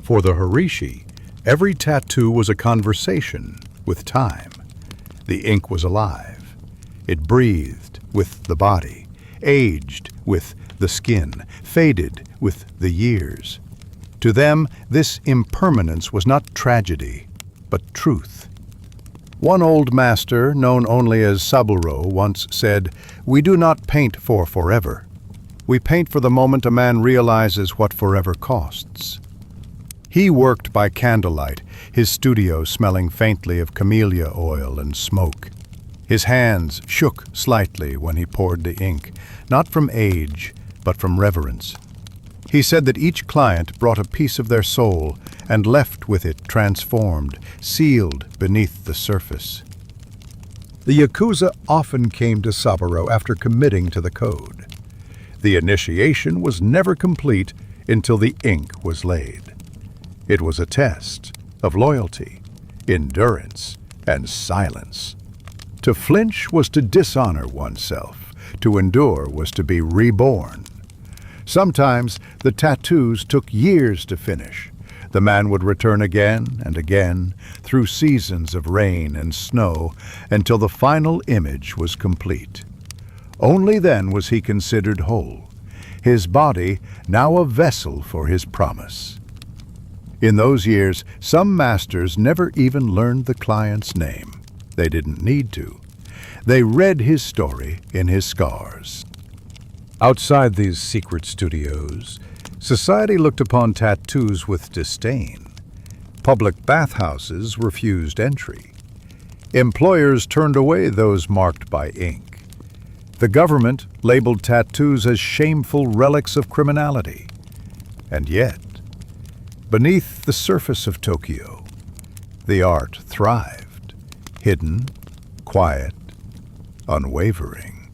For the horishi, every tattoo was a conversation with time. The ink was alive. It breathed with the body, aged with the skin, faded with the years. To them, this impermanence was not tragedy, but truth. One old master, known only as Saburo, once said, "We do not paint for forever. We paint for the moment a man realizes what forever costs." He worked by candlelight, his studio smelling faintly of camellia oil and smoke. His hands shook slightly when he poured the ink, not from age, but from reverence. He said that each client brought a piece of their soul and left with it transformed, sealed beneath the surface. The Yakuza often came to Saburo after committing to the code. The initiation was never complete until the ink was laid. It was a test of loyalty, endurance, and silence. To flinch was to dishonor oneself. To endure was to be reborn. Sometimes the tattoos took years to finish. The man would return again and again, through seasons of rain and snow, until the final image was complete. Only then was he considered whole, his body now a vessel for his promise. In those years, some masters never even learned the client's name. They didn't need to. They read his story in his scars. Outside these secret studios, society looked upon tattoos with disdain. Public bathhouses refused entry. Employers turned away those marked by ink. The government labeled tattoos as shameful relics of criminality. And yet, beneath the surface of Tokyo, the art thrived, hidden, quiet, unwavering.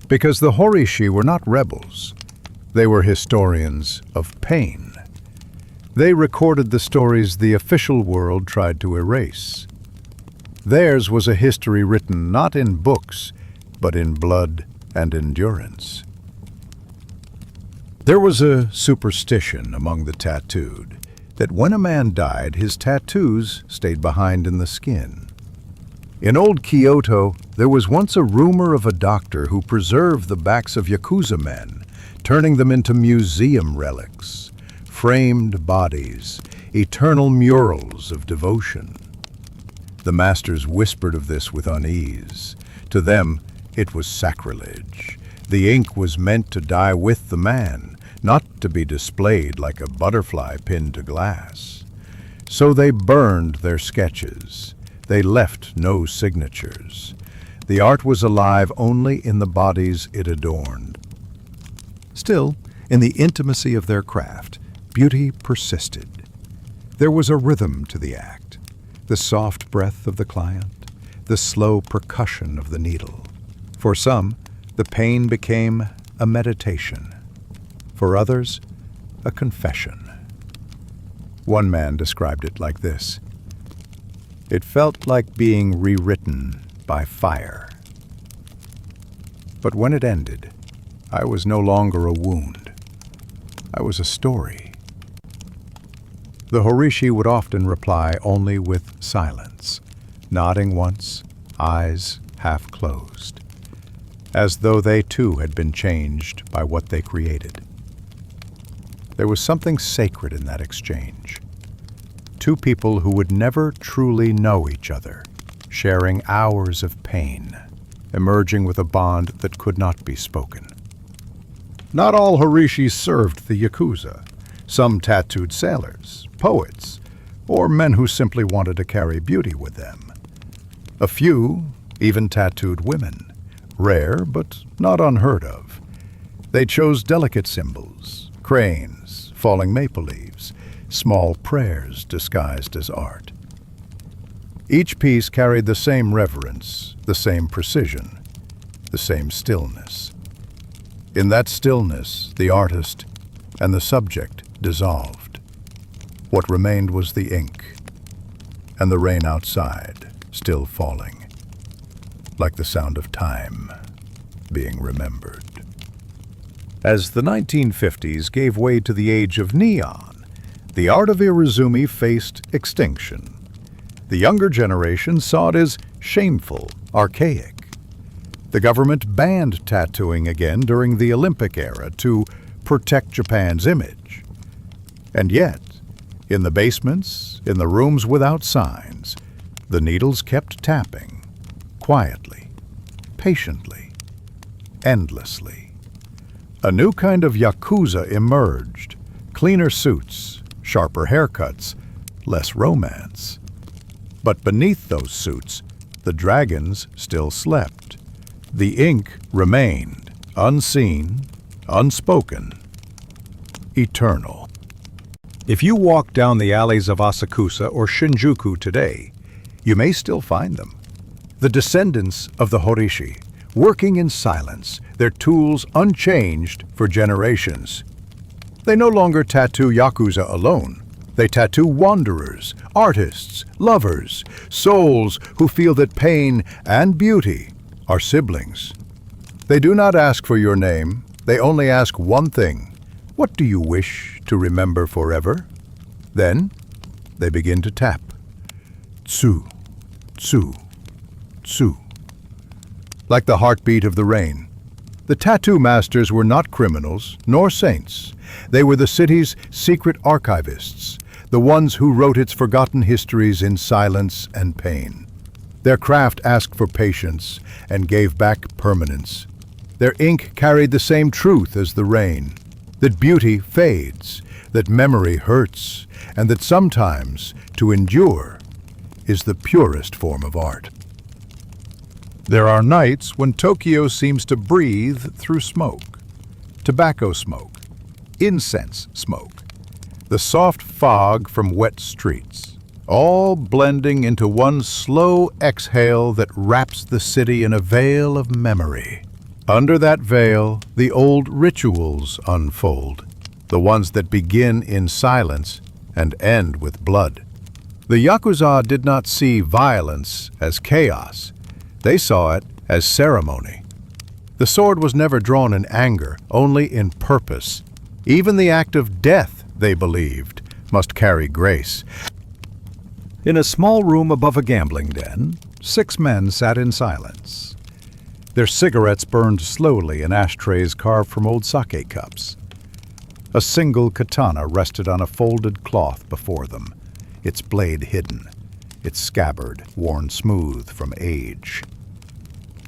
Because the Horishi were not rebels, they were historians of pain. They recorded the stories the official world tried to erase. Theirs was a history written not in books, but in blood and endurance. There was a superstition among the tattooed that when a man died, his tattoos stayed behind in the skin. In old Kyoto, there was once a rumor of a doctor who preserved the backs of Yakuza men, turning them into museum relics, framed bodies, eternal murals of devotion. The masters whispered of this with unease. To them, it was sacrilege. The ink was meant to die with the man, not to be displayed like a butterfly pinned to glass. So they burned their sketches. They left no signatures. The art was alive only in the bodies it adorned. Still, in the intimacy of their craft, beauty persisted. There was a rhythm to the act, the soft breath of the client, the slow percussion of the needle. For some, the pain became a meditation. For others, a confession. One man described it like this: "It felt like being rewritten by fire." But when it ended, I was no longer a wound. I was a story. The Horishi would often reply only with silence, nodding once, eyes half closed, as though they too had been changed by what they created. There was something sacred in that exchange. Two people who would never truly know each other, sharing hours of pain, emerging with a bond that could not be spoken. Not all Horishi served the Yakuza. Some tattooed sailors, poets, or men who simply wanted to carry beauty with them. A few even tattooed women, rare but not unheard of. They chose delicate symbols, cranes, falling maple leaves, small prayers disguised as art. Each piece carried the same reverence, the same precision, the same stillness. In that stillness, the artist and the subject dissolved. What remained was the ink, and the rain outside, still falling, like the sound of time being remembered. As the 1950s gave way to the age of neon, the art of Irizumi faced extinction. The younger generation saw it as shameful, archaic. The government banned tattooing again during the Olympic era to protect Japan's image. And yet, in the basements, in the rooms without signs, the needles kept tapping, quietly, patiently, endlessly. A new kind of Yakuza emerged, cleaner suits, sharper haircuts, less romance. But beneath those suits, the dragons still slept. The ink remained, unseen, unspoken, eternal. If you walk down the alleys of Asakusa or Shinjuku today, you may still find them. The descendants of the Horishi, working in silence, their tools unchanged for generations. They no longer tattoo Yakuza alone. They tattoo wanderers, artists, lovers, souls who feel that pain and beauty are siblings. They do not ask for your name. They only ask one thing: what do you wish to remember forever? Then they begin to tap. Tsu, tsu, tsu. Like the heartbeat of the rain. The tattoo masters were not criminals, nor saints. They were the city's secret archivists, the ones who wrote its forgotten histories in silence and pain. Their craft asked for patience and gave back permanence. Their ink carried the same truth as the rain, that beauty fades, that memory hurts, and that sometimes to endure is the purest form of art. There are nights when Tokyo seems to breathe through smoke. Tobacco smoke, incense smoke, the soft fog from wet streets, all blending into one slow exhale that wraps the city in a veil of memory. Under that veil, the old rituals unfold, the ones that begin in silence and end with blood. The Yakuza did not see violence as chaos. They saw it as ceremony. The sword was never drawn in anger, only in purpose. Even the act of death, they believed, must carry grace. In a small room above a gambling den, 6 men sat in silence. Their cigarettes burned slowly in ashtrays carved from old sake cups. A single katana rested on a folded cloth before them, its blade hidden, its scabbard worn smooth from age.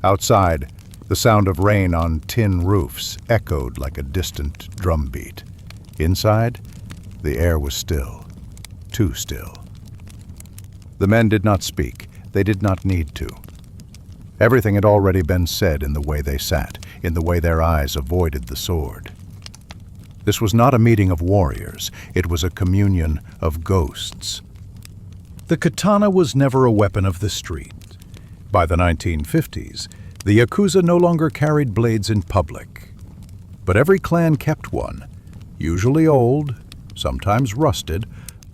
Outside, the sound of rain on tin roofs echoed like a distant drumbeat. Inside, the air was still, too still. The men did not speak. They did not need to. Everything had already been said in the way they sat, in the way their eyes avoided the sword. This was not a meeting of warriors. It was a communion of ghosts. The katana was never a weapon of the street. By the 1950s, the Yakuza no longer carried blades in public. But every clan kept one, usually old, sometimes rusted,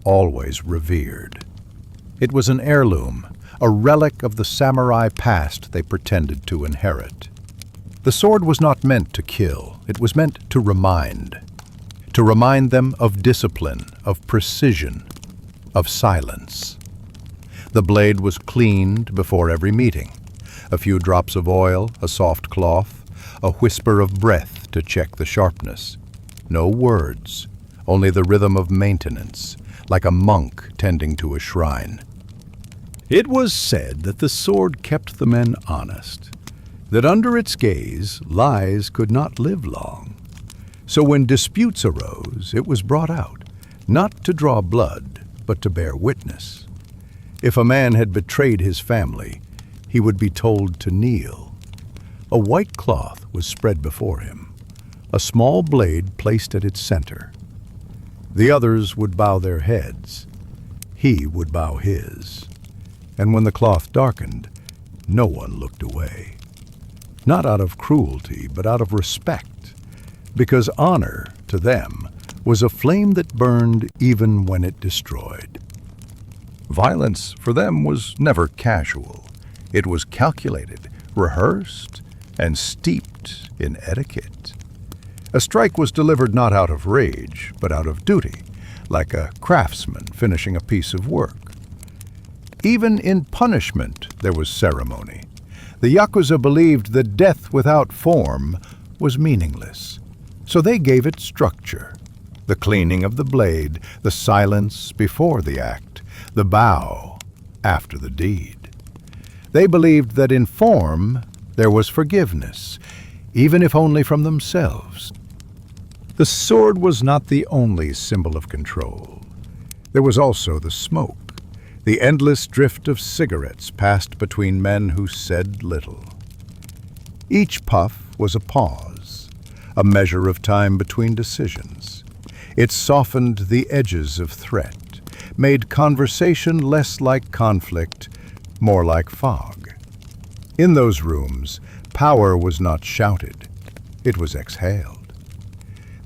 always revered. It was an heirloom, a relic of the samurai past they pretended to inherit. The sword was not meant to kill. It was meant to remind them of discipline, of precision, of silence. The blade was cleaned before every meeting. A few drops of oil, a soft cloth, a whisper of breath to check the sharpness. No words, only the rhythm of maintenance, like a monk tending to a shrine. It was said that the sword kept the men honest, that under its gaze lies could not live long. So when disputes arose, it was brought out, not to draw blood, but to bear witness. If a man had betrayed his family, he would be told to kneel. A white cloth was spread before him, a small blade placed at its center. The others would bow their heads. He would bow his. And when the cloth darkened, no one looked away. Not out of cruelty, but out of respect, because honor, to them, was a flame that burned even when it destroyed. Violence, for them, was never casual. It was calculated, rehearsed, and steeped in etiquette. A strike was delivered not out of rage, but out of duty, like a craftsman finishing a piece of work. Even in punishment there was ceremony. The Yakuza believed that death without form was meaningless, so they gave it structure. The cleaning of the blade, the silence before the act, the bow after the deed. They believed that in form there was forgiveness, even if only from themselves. The sword was not the only symbol of control. There was also the smoke, the endless drift of cigarettes passed between men who said little. Each puff was a pause, a measure of time between decisions. It softened the edges of threat, made conversation less like conflict, more like fog. In those rooms, power was not shouted, it was exhaled.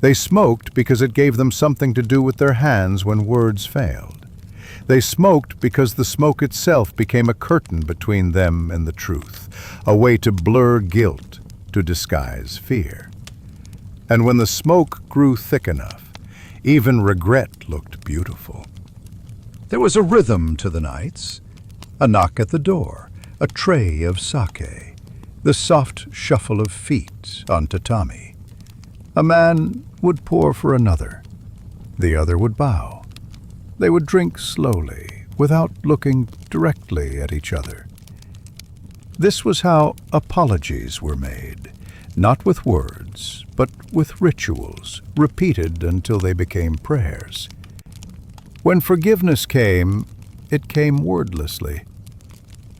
They smoked because it gave them something to do with their hands when words failed. They smoked because the smoke itself became a curtain between them and the truth, a way to blur guilt, to disguise fear. And when the smoke grew thick enough, even regret looked beautiful. There was a rhythm to the nights, a knock at the door, a tray of sake, the soft shuffle of feet on tatami. A man would pour for another. The other would bow. They would drink slowly, without looking directly at each other. This was how apologies were made, not with words, but with rituals, repeated until they became prayers. When forgiveness came, it came wordlessly.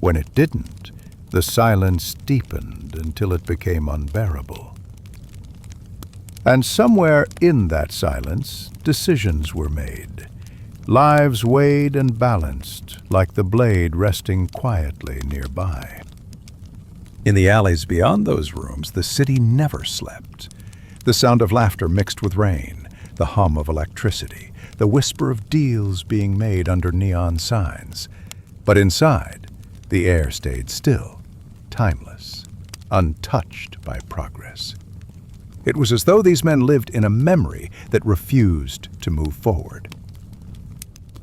When it didn't, the silence deepened until it became unbearable. And somewhere in that silence, decisions were made. Lives weighed and balanced, like the blade resting quietly nearby. In the alleys beyond those rooms, the city never slept. The sound of laughter mixed with rain, the hum of electricity, the whisper of deals being made under neon signs. But inside, the air stayed still, timeless, untouched by progress. It was as though these men lived in a memory that refused to move forward.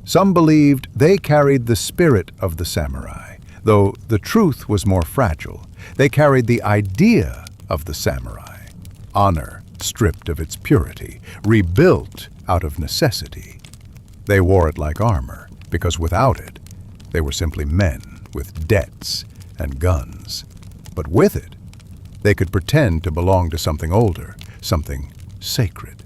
Some believed they carried the spirit of the samurai, though the truth was more fragile. They carried the idea of the samurai, honor stripped of its purity, rebuilt out of necessity. They wore it like armor, because without it, they were simply men with debts and guns. But with it, they could pretend to belong to something older, something sacred.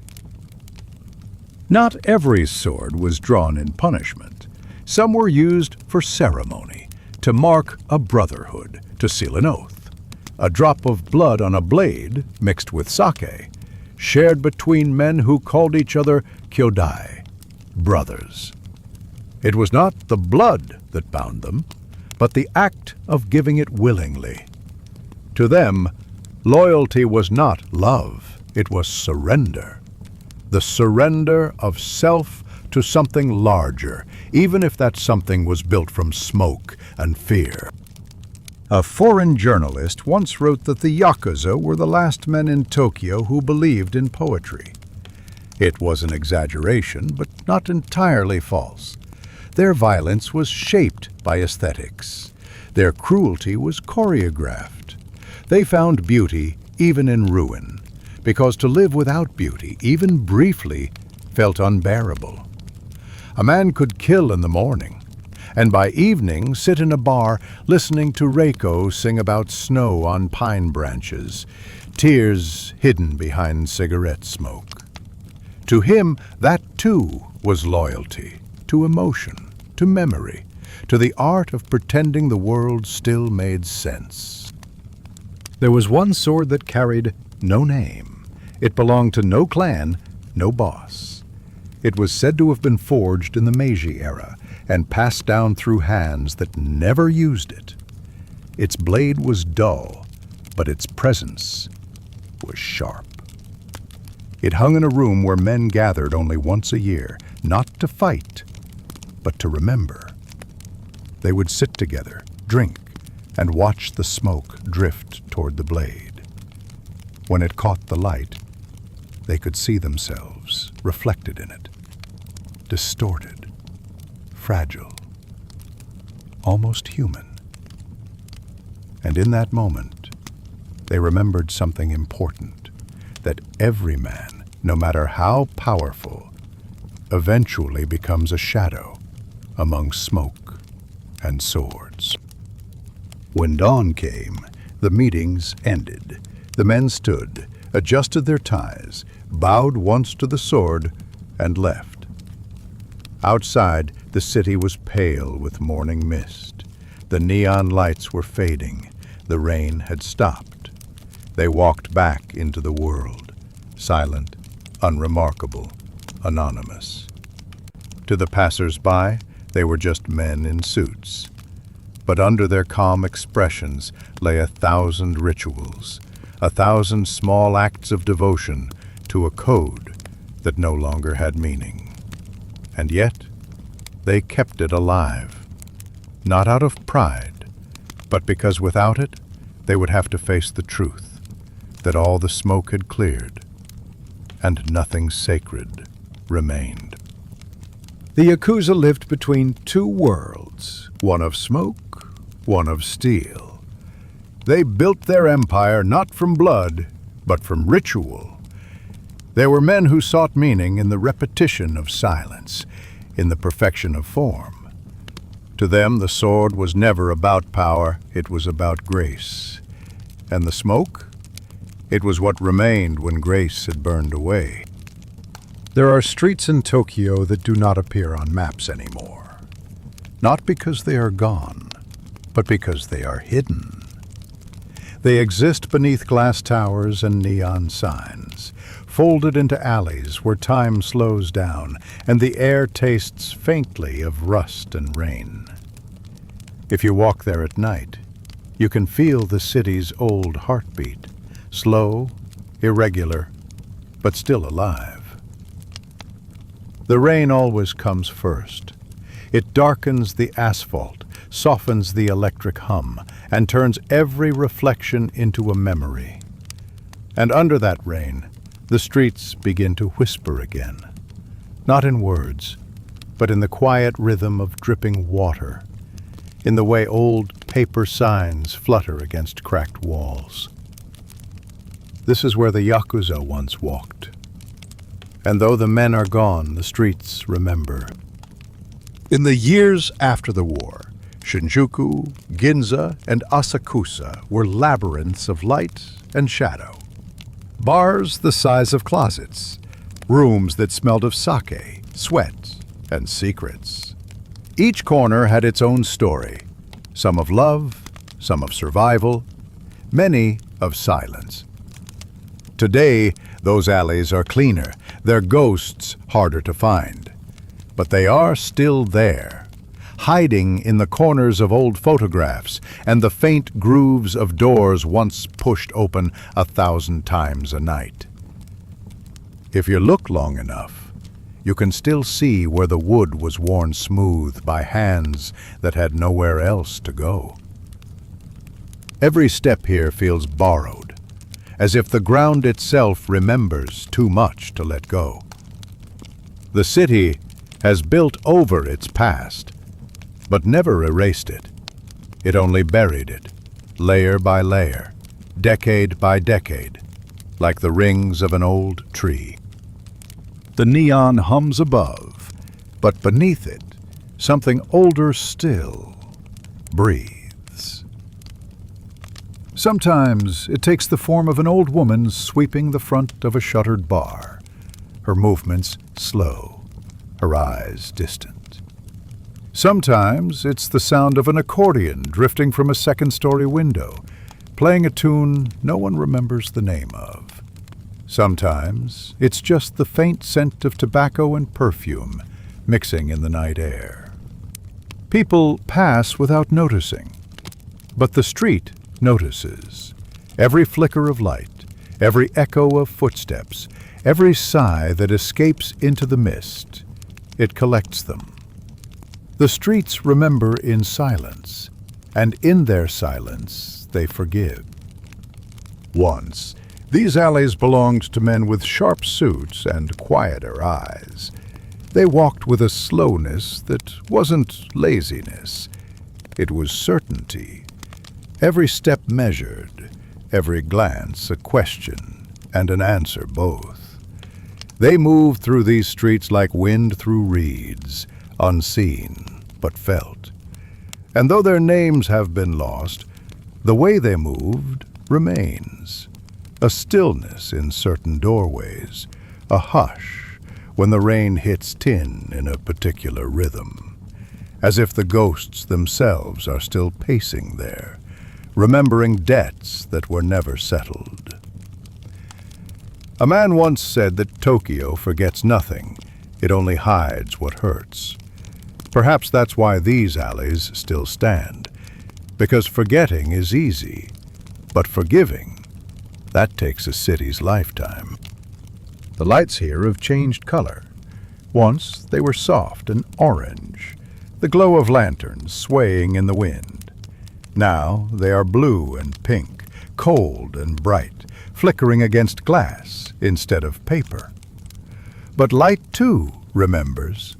Not every sword was drawn in punishment. Some were used for ceremony, to mark a brotherhood, to seal an oath. A drop of blood on a blade, mixed with sake, shared between men who called each other kyodai, brothers. It was not the blood that bound them, but the act of giving it willingly. To them, loyalty was not love, it was surrender. The surrender of self to something larger, even if that something was built from smoke and fear. A foreign journalist once wrote that the Yakuza were the last men in Tokyo who believed in poetry. It was an exaggeration, but not entirely false. Their violence was shaped by aesthetics. Their cruelty was choreographed. They found beauty even in ruin, because to live without beauty, even briefly, felt unbearable. A man could kill in the morning, and by evening sit in a bar listening to Reiko sing about snow on pine branches, tears hidden behind cigarette smoke. To him, that too was loyalty, to emotion, to memory, to the art of pretending the world still made sense. There was one sword that carried no name. It belonged to no clan, no boss. It was said to have been forged in the Meiji era and passed down through hands that never used it. Its blade was dull, but its presence was sharp. It hung in a room where men gathered only once a year, not to fight, but to remember. They would sit together, drink, and watch the smoke drift toward the blade. When it caught the light, they could see themselves reflected in it, distorted, fragile, almost human. And in that moment, they remembered something important, that every man, no matter how powerful, eventually becomes a shadow among smoke and swords. When dawn came, the meetings ended. The men stood, adjusted their ties, bowed once to the sword, and left. Outside, the city was pale with morning mist. The neon lights were fading. The rain had stopped. They walked back into the world, silent, unremarkable, anonymous. To the passers-by, they were just men in suits. But under their calm expressions lay 1,000 rituals, 1,000 small acts of devotion to a code that no longer had meaning. And yet, they kept it alive, not out of pride, but because without it, they would have to face the truth that all the smoke had cleared and nothing sacred remained. The Yakuza lived between two worlds, one of smoke, one of steel. They built their empire not from blood, but from ritual. There were men who sought meaning in the repetition of silence, in the perfection of form. To them, the sword was never about power, it was about grace. And the smoke? It was what remained when grace had burned away. There are streets in Tokyo that do not appear on maps anymore. Not because they are gone, but because they are hidden. They exist beneath glass towers and neon signs, folded into alleys where time slows down and the air tastes faintly of rust and rain. If you walk there at night, you can feel the city's old heartbeat, slow, irregular, but still alive. The rain always comes first. It darkens the asphalt, softens the electric hum, and turns every reflection into a memory. And under that rain, the streets begin to whisper again, not in words, but in the quiet rhythm of dripping water, in the way old paper signs flutter against cracked walls. This is where the Yakuza once walked. And though the men are gone, the streets remember. In the years after the war, Shinjuku, Ginza, and Asakusa were labyrinths of light and shadow. Bars the size of closets, rooms that smelled of sake, sweat, and secrets. Each corner had its own story, some of love, some of survival, many of silence. Today, those alleys are cleaner, their ghosts harder to find. But they are still there, hiding in the corners of old photographs and the faint grooves of doors once pushed open 1,000 times a night. If you look long enough, you can still see where the wood was worn smooth by hands that had nowhere else to go. Every step here feels borrowed, as if the ground itself remembers too much to let go. The city has built over its past, but never erased it. It only buried it, layer by layer, decade by decade, like the rings of an old tree. The neon hums above, but beneath it, something older still breathes. Sometimes it takes the form of an old woman sweeping the front of a shuttered bar, her movements slow, her eyes distant. Sometimes it's the sound of an accordion drifting from a second-story window, playing a tune no one remembers the name of. Sometimes it's just the faint scent of tobacco and perfume mixing in the night air. People pass without noticing, but the street notices. Every flicker of light, every echo of footsteps, every sigh that escapes into the mist, it collects them. The streets remember in silence, and in their silence they forgive. Once, these alleys belonged to men with sharp suits and quieter eyes. They walked with a slowness that wasn't laziness. It was certainty. Every step measured, every glance a question and an answer both. They moved through these streets like wind through reeds, unseen but felt. And though their names have been lost, the way they moved remains. A stillness in certain doorways, a hush when the rain hits tin in a particular rhythm, as if the ghosts themselves are still pacing there, remembering debts that were never settled. A man once said that Tokyo forgets nothing, it only hides what hurts. Perhaps that's why these alleys still stand, because forgetting is easy, but forgiving, that takes a city's lifetime. The lights here have changed color. Once they were soft and orange, the glow of lanterns swaying in the wind. Now they are blue and pink, cold and bright, flickering against glass instead of paper. But light, too, remembers.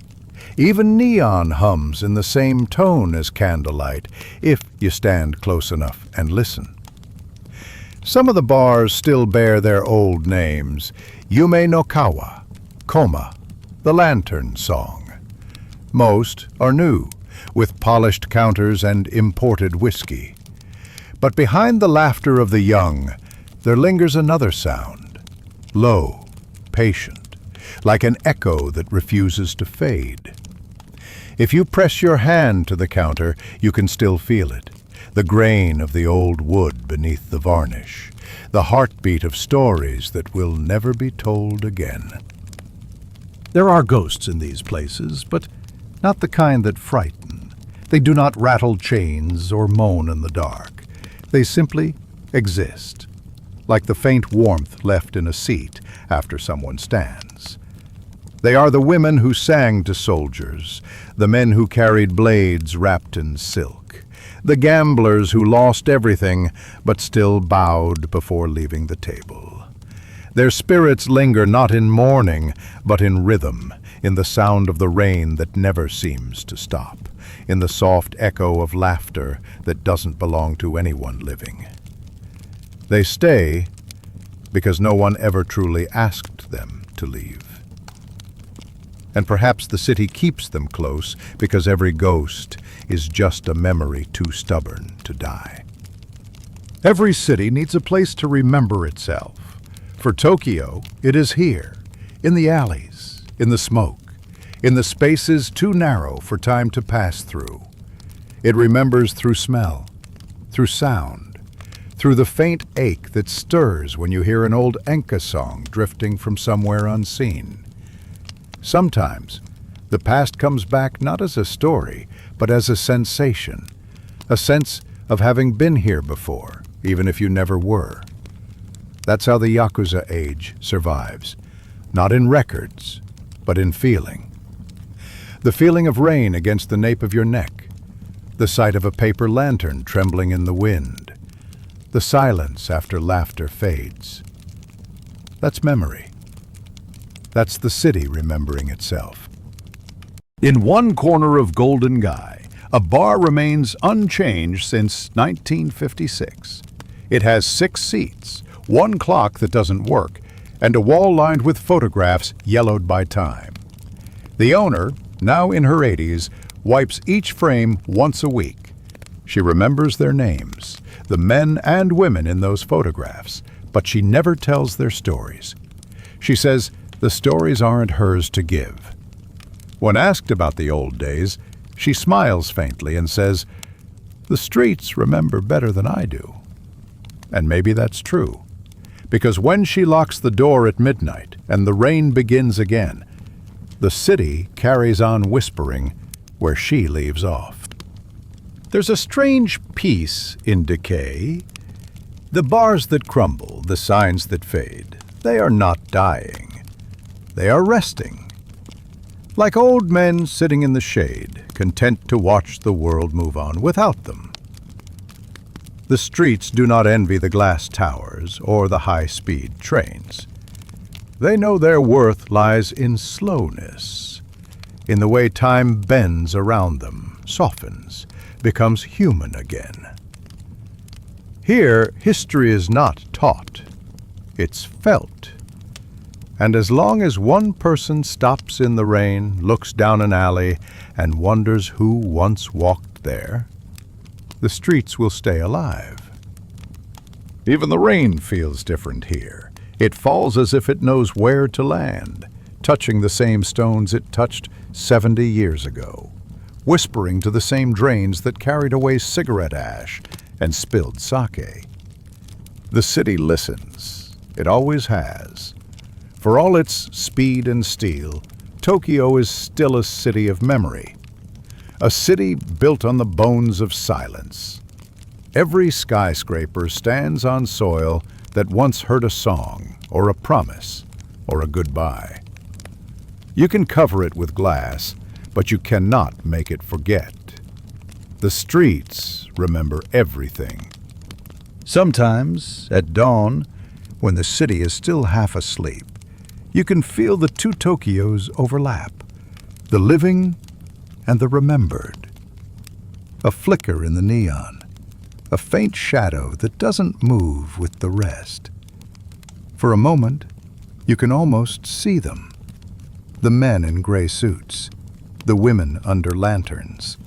Even neon hums in the same tone as candlelight, if you stand close enough and listen. Some of the bars still bear their old names: Yume no Kawa, Koma, the Lantern Song. Most are new, with polished counters and imported whiskey. But behind the laughter of the young, there lingers another sound, low, patient, like an echo that refuses to fade. If you press your hand to the counter, you can still feel it, the grain of the old wood beneath the varnish, the heartbeat of stories that will never be told again. There are ghosts in these places, but not the kind that frighten. They do not rattle chains or moan in the dark. They simply exist, like the faint warmth left in a seat after someone stands. They are the women who sang to soldiers, the men who carried blades wrapped in silk, the gamblers who lost everything but still bowed before leaving the table. Their spirits linger not in mourning, but in rhythm, in the sound of the rain that never seems to stop, in the soft echo of laughter that doesn't belong to anyone living. They stay because no one ever truly asked them to leave. And perhaps the city keeps them close because every ghost is just a memory too stubborn to die. Every city needs a place to remember itself. For Tokyo, it is here, in the alleys, in the smoke, in the spaces too narrow for time to pass through. It remembers through smell, through sound, through the faint ache that stirs when you hear an old enka song drifting from somewhere unseen. Sometimes, the past comes back not as a story, but as a sensation, a sense of having been here before, even if you never were. That's how the Yakuza age survives, not in records, but in feeling. The feeling of rain against the nape of your neck, the sight of a paper lantern trembling in the wind, the silence after laughter fades. That's memory. That's the city remembering itself. In one corner of Golden Guy, a bar remains unchanged since 1956. It has 6 seats, one clock that doesn't work, and a wall lined with photographs yellowed by time. The owner, now in her 80s, wipes each frame once a week. She remembers their names, the men and women in those photographs, but she never tells their stories. She says the stories aren't hers to give. When asked about the old days, she smiles faintly and says, "The streets remember better than I do." And maybe that's true, because when she locks the door at midnight and the rain begins again, the city carries on whispering where she leaves off. There's a strange peace in decay. The bars that crumble, the signs that fade, they are not dying. They are resting, like old men sitting in the shade, content to watch the world move on without them. The streets do not envy the glass towers or the high-speed trains. They know their worth lies in slowness, in the way time bends around them, softens, becomes human again. Here, history is not taught, it's felt. And as long as one person stops in the rain, looks down an alley, and wonders who once walked there, the streets will stay alive. Even the rain feels different here. It falls as if it knows where to land, touching the same stones it touched 70 years ago, whispering to the same drains that carried away cigarette ash and spilled sake. The city listens. It always has. For all its speed and steel, Tokyo is still a city of memory, a city built on the bones of silence. Every skyscraper stands on soil that once heard a song, or a promise, or a goodbye. You can cover it with glass, but you cannot make it forget. The streets remember everything. Sometimes, at dawn, when the city is still half asleep, you can feel the two Tokyos overlap, the living and the remembered. A flicker in the neon, a faint shadow that doesn't move with the rest. For a moment, you can almost see them. The men in gray suits, the women under lanterns,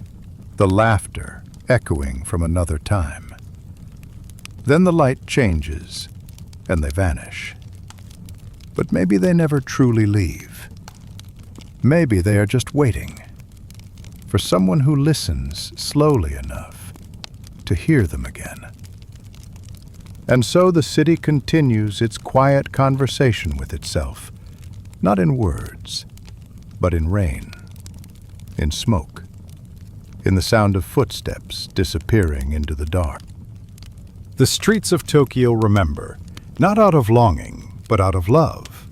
the laughter echoing from another time. Then the light changes, and they vanish. But maybe they never truly leave. Maybe they are just waiting for someone who listens slowly enough to hear them again. And so the city continues its quiet conversation with itself, not in words, but in rain, in smoke, in the sound of footsteps disappearing into the dark. The streets of Tokyo remember, not out of longing, but out of love.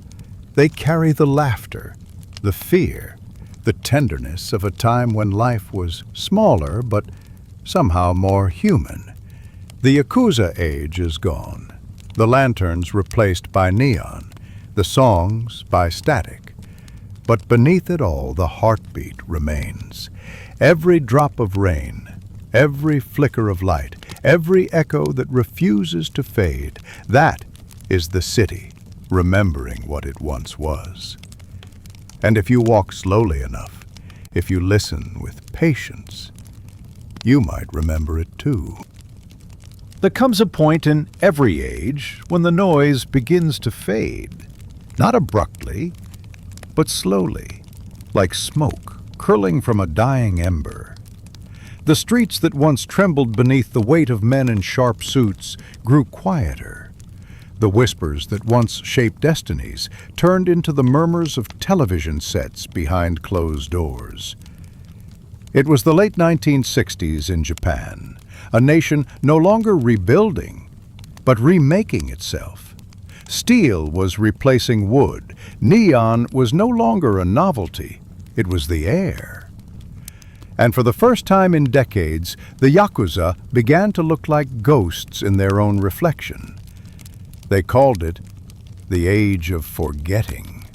They carry the laughter, the fear, the tenderness of a time when life was smaller, but somehow more human. The Yakuza age is gone, the lanterns replaced by neon, the songs by static. But beneath it all, the heartbeat remains. Every drop of rain, every flicker of light, every echo that refuses to fade, that is the city remembering what it once was. And if you walk slowly enough, if you listen with patience, you might remember it too. There comes a point in every age when the noise begins to fade, not abruptly, but slowly, like smoke curling from a dying ember. The streets that once trembled beneath the weight of men in sharp suits grew quieter. The whispers that once shaped destinies turned into the murmurs of television sets behind closed doors. It was the late 1960s in Japan, a nation no longer rebuilding, but remaking itself. Steel was replacing wood. Neon was no longer a novelty. It was the air. And for the first time in decades, the Yakuza began to look like ghosts in their own reflection. They called it the Age of Forgetting.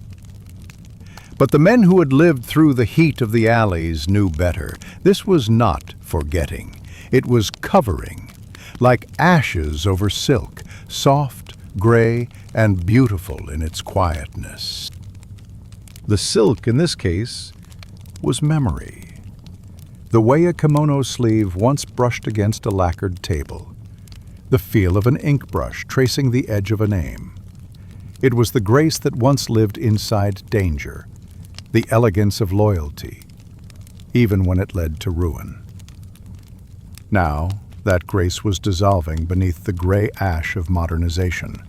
But the men who had lived through the heat of the alleys knew better. This was not forgetting. It was covering, like ashes over silk, soft, gray, and beautiful in its quietness. The silk, in this case, was memory. The way a kimono sleeve once brushed against a lacquered table. The feel of an ink brush tracing the edge of a name. It was the grace that once lived inside danger, the elegance of loyalty, even when it led to ruin. Now, that grace was dissolving beneath the gray ash of modernization.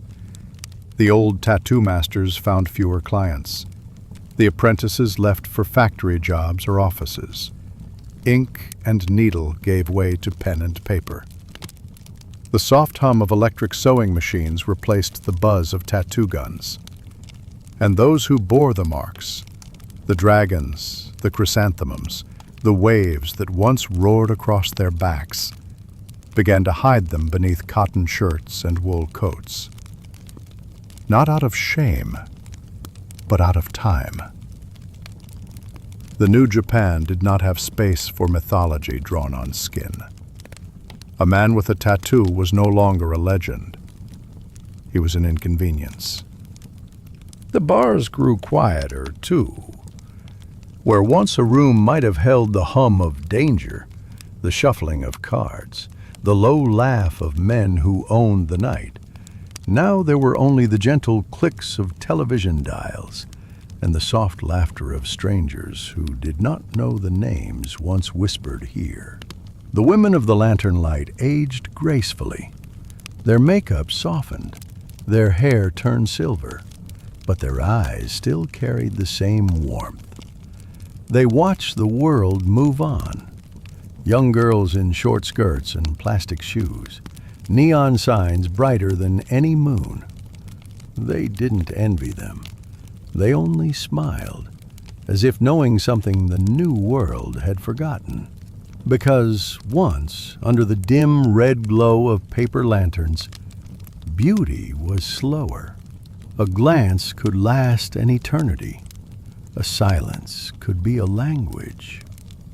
The old tattoo masters found fewer clients. The apprentices left for factory jobs or offices. Ink and needle gave way to pen and paper. The soft hum of electric sewing machines replaced the buzz of tattoo guns. And those who bore the marks, the dragons, the chrysanthemums, the waves that once roared across their backs, began to hide them beneath cotton shirts and wool coats. Not out of shame, but out of time. The new Japan did not have space for mythology drawn on skin. A man with a tattoo was no longer a legend. He was an inconvenience. The bars grew quieter, too. Where once a room might have held the hum of danger, the shuffling of cards, the low laugh of men who owned the night, now there were only the gentle clicks of television dials and the soft laughter of strangers who did not know the names once whispered here. The women of the lantern light aged gracefully. Their makeup softened, their hair turned silver, but their eyes still carried the same warmth. They watched the world move on. Young girls in short skirts and plastic shoes, neon signs brighter than any moon. They didn't envy them. They only smiled, as if knowing something the new world had forgotten. Because once, under the dim red glow of paper lanterns, beauty was slower. A glance could last an eternity. A silence could be a language.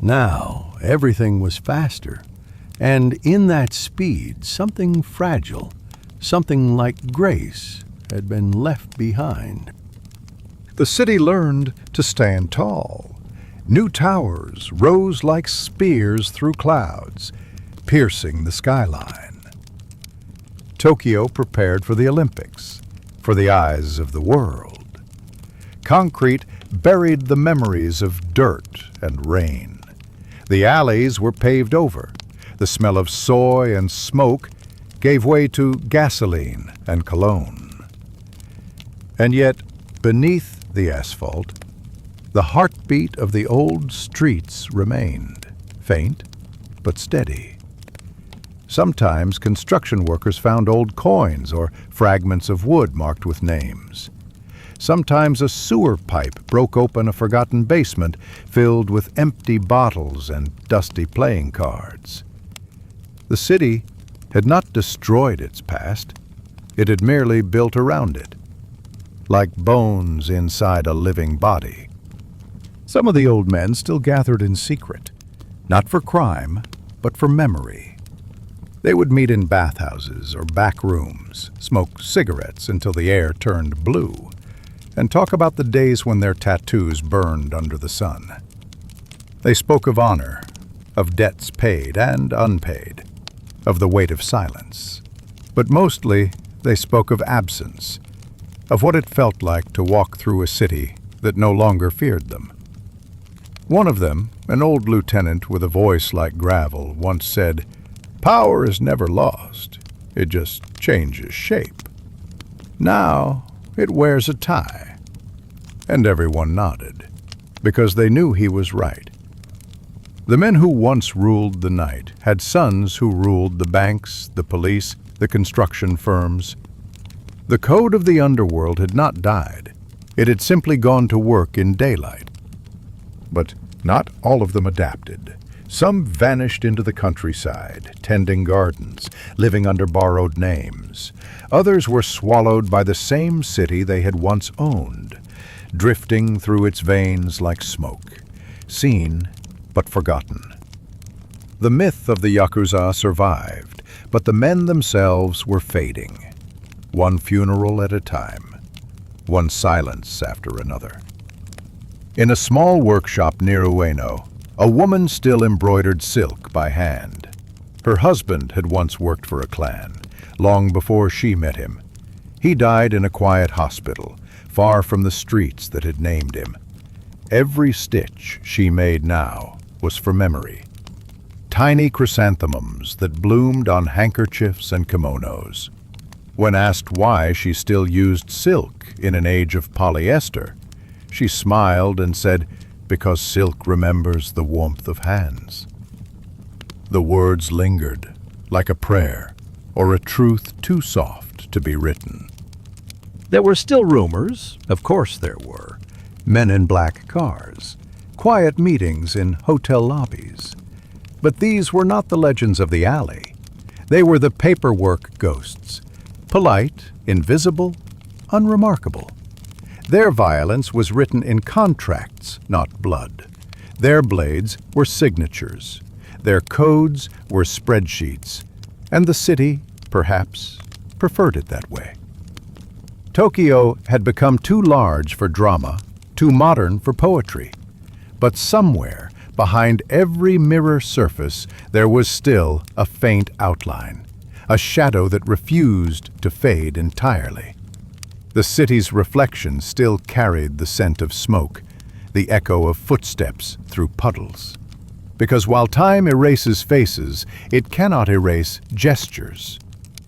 Now, everything was faster, and in that speed, something fragile, something like grace, had been left behind. The city learned to stand tall. New towers rose like spears through clouds, piercing the skyline. Tokyo prepared for the Olympics, for the eyes of the world. Concrete buried the memories of dirt and rain. The alleys were paved over. The smell of soy and smoke gave way to gasoline and cologne. And yet, beneath the asphalt, the heartbeat of the old streets remained, faint but steady. Sometimes construction workers found old coins or fragments of wood marked with names. Sometimes a sewer pipe broke open a forgotten basement filled with empty bottles and dusty playing cards. The city had not destroyed its past. It had merely built around it, like bones inside a living body. Some of the old men still gathered in secret, not for crime, but for memory. They would meet in bathhouses or back rooms, smoke cigarettes until the air turned blue, and talk about the days when their tattoos burned under the sun. They spoke of honor, of debts paid and unpaid, of the weight of silence. But mostly they spoke of absence, of what it felt like to walk through a city that no longer feared them. One of them, an old lieutenant with a voice like gravel, once said, "Power is never lost. It just changes shape." Now it wears a tie. And everyone nodded, because they knew he was right. The men who once ruled the night had sons who ruled the banks, the police, the construction firms. The code of the underworld had not died. It had simply gone to work in daylight. But not all of them adapted. Some vanished into the countryside, tending gardens, living under borrowed names. Others were swallowed by the same city they had once owned, drifting through its veins like smoke, seen but forgotten. The myth of the Yakuza survived, but the men themselves were fading, one funeral at a time, one silence after another. In a small workshop near Ueno, a woman still embroidered silk by hand. Her husband had once worked for a clan, long before she met him. He died in a quiet hospital, far from the streets that had named him. Every stitch she made now was for memory. Tiny chrysanthemums that bloomed on handkerchiefs and kimonos. When asked why she still used silk in an age of polyester, she smiled and said, "Because silk remembers the warmth of hands." The words lingered, like a prayer, or a truth too soft to be written. There were still rumors, of course there were. Men in black cars, quiet meetings in hotel lobbies. But these were not the legends of the alley. They were the paperwork ghosts, polite, invisible, unremarkable. Their violence was written in contracts, not blood. Their blades were signatures. Their codes were spreadsheets. And the city, perhaps, preferred it that way. Tokyo had become too large for drama, too modern for poetry. But somewhere, behind every mirror surface, there was still a faint outline, a shadow that refused to fade entirely. The city's reflection still carried the scent of smoke, the echo of footsteps through puddles. Because while time erases faces, it cannot erase gestures.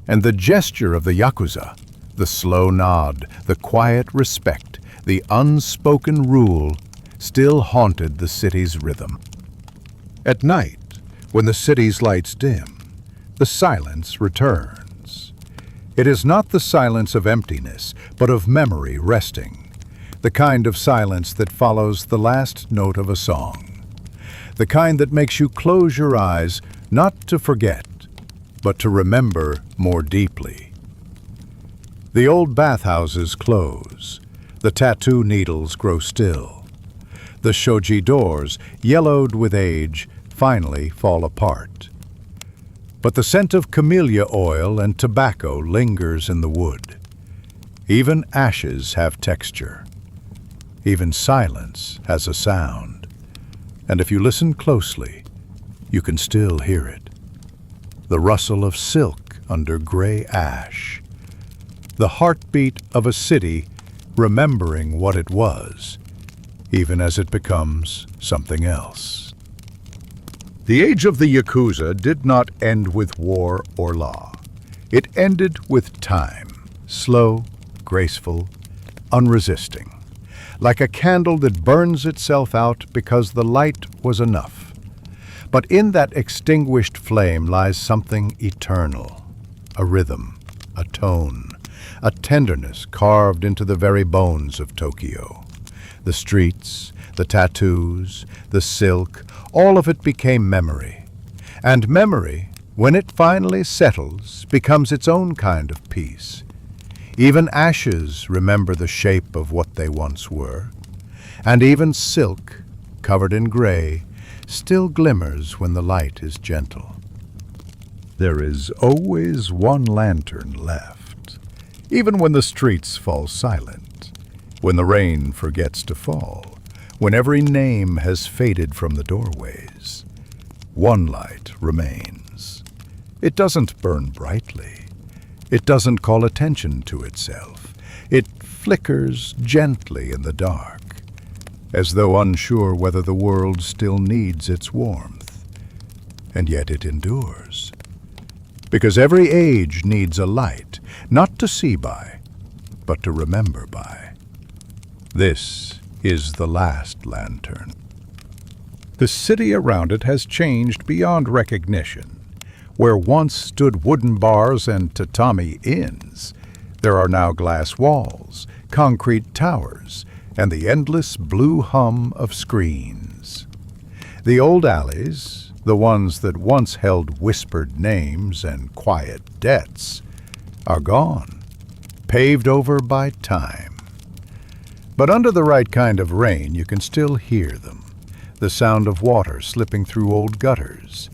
And the gesture of the Yakuza, the slow nod, the quiet respect, the unspoken rule, still haunted the city's rhythm. At night, when the city's lights dim, the silence returns. It is not the silence of emptiness, but of memory resting, the kind of silence that follows the last note of a song, the kind that makes you close your eyes not to forget, but to remember more deeply. The old bathhouses close, the tattoo needles grow still. The shoji doors, yellowed with age, finally fall apart. But the scent of camellia oil and tobacco lingers in the wood. Even ashes have texture. Even silence has a sound. And if you listen closely, you can still hear it. The rustle of silk under gray ash. The heartbeat of a city remembering what it was, even as it becomes something else. The age of the Yakuza did not end with war or law. It ended with time, slow, graceful, unresisting, like a candle that burns itself out because the light was enough. But in that extinguished flame lies something eternal, a rhythm, a tone, a tenderness carved into the very bones of Tokyo. The streets, the tattoos, the silk, all of it became memory. And memory, when it finally settles, becomes its own kind of peace. Even ashes remember the shape of what they once were. And even silk, covered in gray, still glimmers when the light is gentle. There is always one lantern left, even when the streets fall silent, when the rain forgets to fall, when every name has faded from the doorways. One light remains. It doesn't burn brightly. It doesn't call attention to itself. It flickers gently in the dark, as though unsure whether the world still needs its warmth. And yet it endures. Because every age needs a light, not to see by, but to remember by. This is the last lantern. The city around it has changed beyond recognition. Where once stood wooden bars and tatami inns, there are now glass walls, concrete towers, and the endless blue hum of screens. The old alleys, the ones that once held whispered names and quiet debts, are gone, paved over by time. But under the right kind of rain, you can still hear them, the sound of water slipping through old gutters,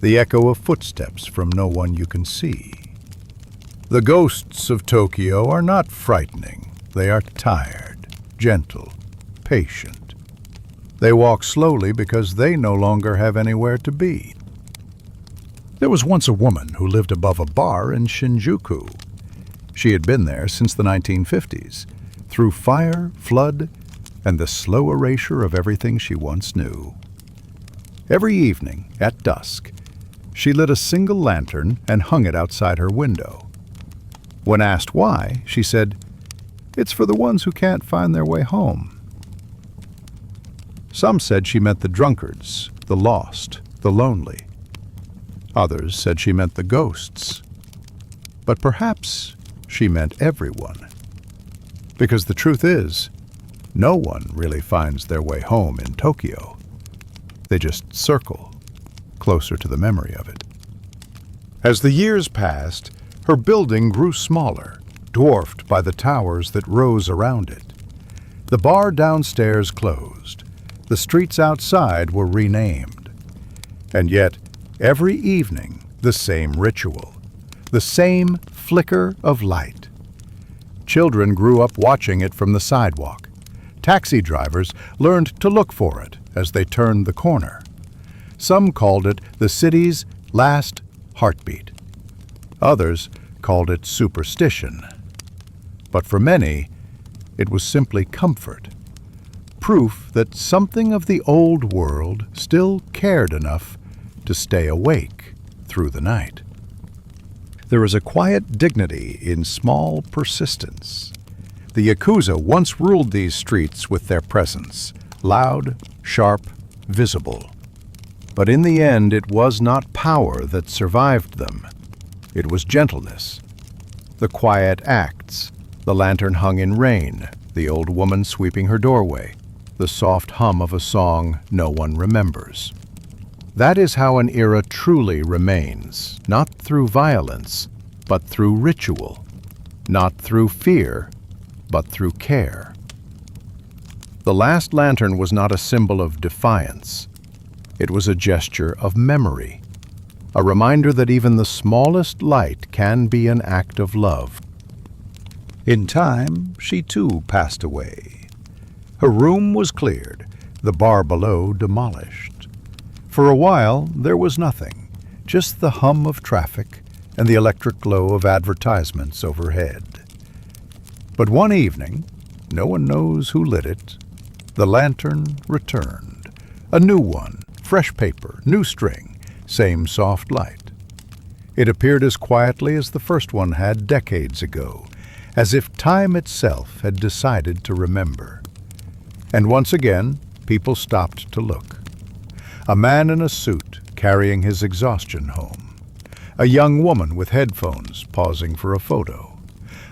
the echo of footsteps from no one you can see. The ghosts of Tokyo are not frightening. They are tired, gentle, patient. They walk slowly because they no longer have anywhere to be. There was once a woman who lived above a bar in Shinjuku. She had been there since the 1950s, through fire, flood, and the slow erasure of everything she once knew. Every evening, at dusk, she lit a single lantern and hung it outside her window. When asked why, she said, "It's for the ones who can't find their way home." Some said she meant the drunkards, the lost, the lonely. Others said she meant the ghosts. But perhaps she meant everyone. Because the truth is, no one really finds their way home in Tokyo. They just circle closer to the memory of it. As the years passed, her building grew smaller, dwarfed by the towers that rose around it. The bar downstairs closed. The streets outside were renamed. And yet, every evening, the same ritual, the same flicker of light. Children grew up watching it from the sidewalk. Taxi drivers learned to look for it as they turned the corner. Some called it the city's last heartbeat. Others called it superstition. But for many, it was simply comfort, proof that something of the old world still cared enough to stay awake through the night. There is a quiet dignity in small persistence. The Yakuza once ruled these streets with their presence, loud, sharp, visible. But in the end, it was not power that survived them. It was gentleness. The quiet acts, the lantern hung in rain, the old woman sweeping her doorway, the soft hum of a song no one remembers. That is how an era truly remains, not through violence, but through ritual, not through fear, but through care. The last lantern was not a symbol of defiance. It was a gesture of memory, a reminder that even the smallest light can be an act of love. In time, she too passed away. Her room was cleared, the bar below demolished. For a while, there was nothing, just the hum of traffic and the electric glow of advertisements overhead. But one evening, no one knows who lit it, the lantern returned. A new one, fresh paper, new string, same soft light. It appeared as quietly as the first one had decades ago, as if time itself had decided to remember. And once again, people stopped to look. A man in a suit carrying his exhaustion home. A young woman with headphones pausing for a photo.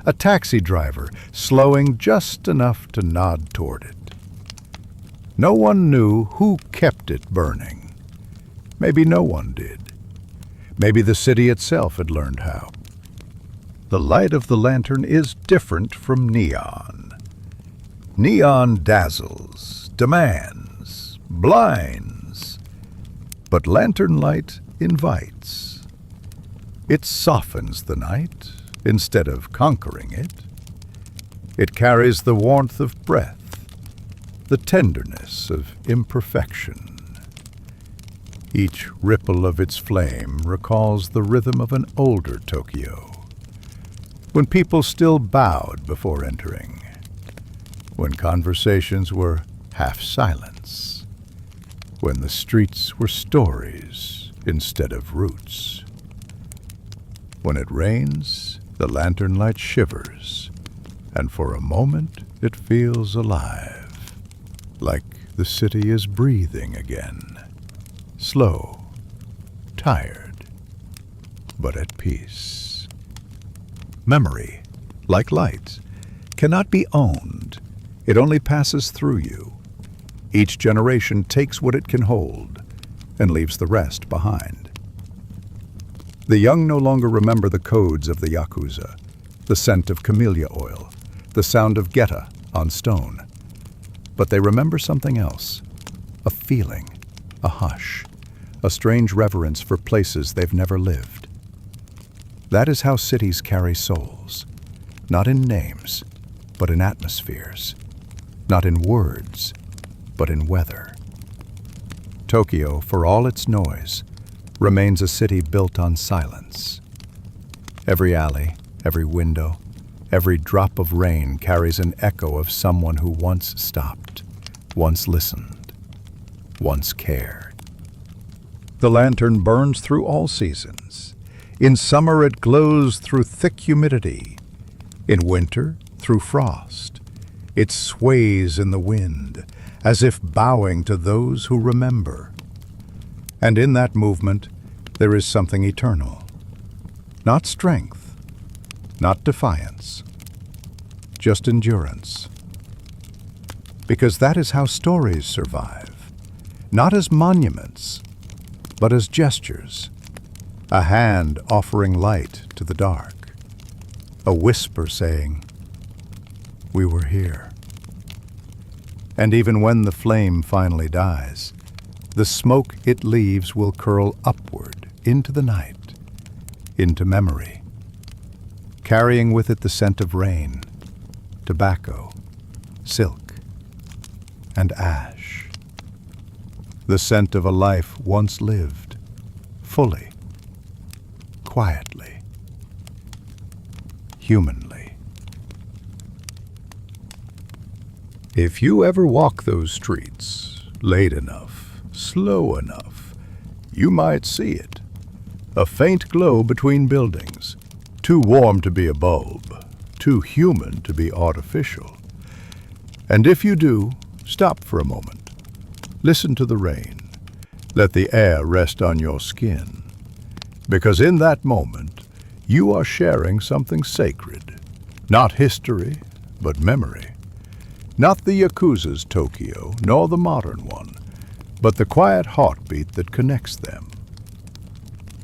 A taxi driver slowing just enough to nod toward it. No one knew who kept it burning. Maybe no one did. Maybe the city itself had learned how. The light of the lantern is different from neon. Neon dazzles, demands, blinds. But lantern light invites. It softens the night instead of conquering it. It carries the warmth of breath, the tenderness of imperfection. Each ripple of its flame recalls the rhythm of an older Tokyo, when people still bowed before entering, when conversations were half silence, when the streets were stories instead of roots. When it rains, the lantern light shivers, and for a moment it feels alive, like the city is breathing again. Slow, tired, but at peace. Memory, like light, cannot be owned. It only passes through you. Each generation takes what it can hold and leaves the rest behind. The young no longer remember the codes of the Yakuza, the scent of camellia oil, the sound of geta on stone. But they remember something else, a feeling, a hush, a strange reverence for places they've never lived. That is how cities carry souls, not in names, but in atmospheres, not in words, but in weather. Tokyo, for all its noise, remains a city built on silence. Every alley, every window, every drop of rain carries an echo of someone who once stopped, once listened, once cared. The lantern burns through all seasons. In summer it glows through thick humidity. In winter, through frost. It sways in the wind, as if bowing to those who remember. And in that movement, there is something eternal. Not strength, not defiance, just endurance. Because that is how stories survive, not as monuments, but as gestures. A hand offering light to the dark. A whisper saying, "We were here." And even when the flame finally dies, the smoke it leaves will curl upward into the night, into memory, carrying with it the scent of rain, tobacco, silk, and ash. The scent of a life once lived, fully, quietly, humanly. If you ever walk those streets, late enough, slow enough, you might see it. A faint glow between buildings, too warm to be a bulb, too human to be artificial. And if you do, stop for a moment. Listen to the rain. Let the air rest on your skin. Because in that moment, you are sharing something sacred. Not history, but memory. Not the Yakuza's Tokyo, nor the modern one, but the quiet heartbeat that connects them.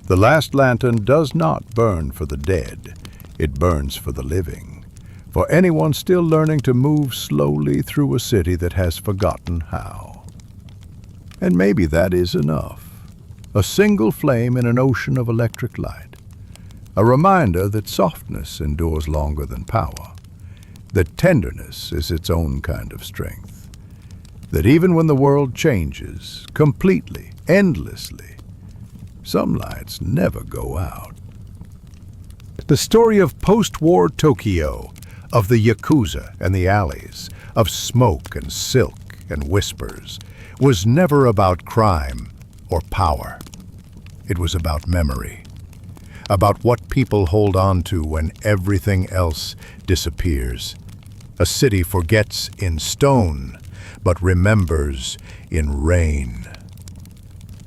The last lantern does not burn for the dead. It burns for the living. For anyone still learning to move slowly through a city that has forgotten how. And maybe that is enough. A single flame in an ocean of electric light. A reminder that softness endures longer than power. That tenderness is its own kind of strength. that even when the world changes completely, endlessly, some lights never go out. The story of post-war Tokyo, of the Yakuza and the alleys, of smoke and silk and whispers, was never about crime or power. It was about memory, about what people hold on to when everything else disappears. A city forgets in stone, but remembers in rain.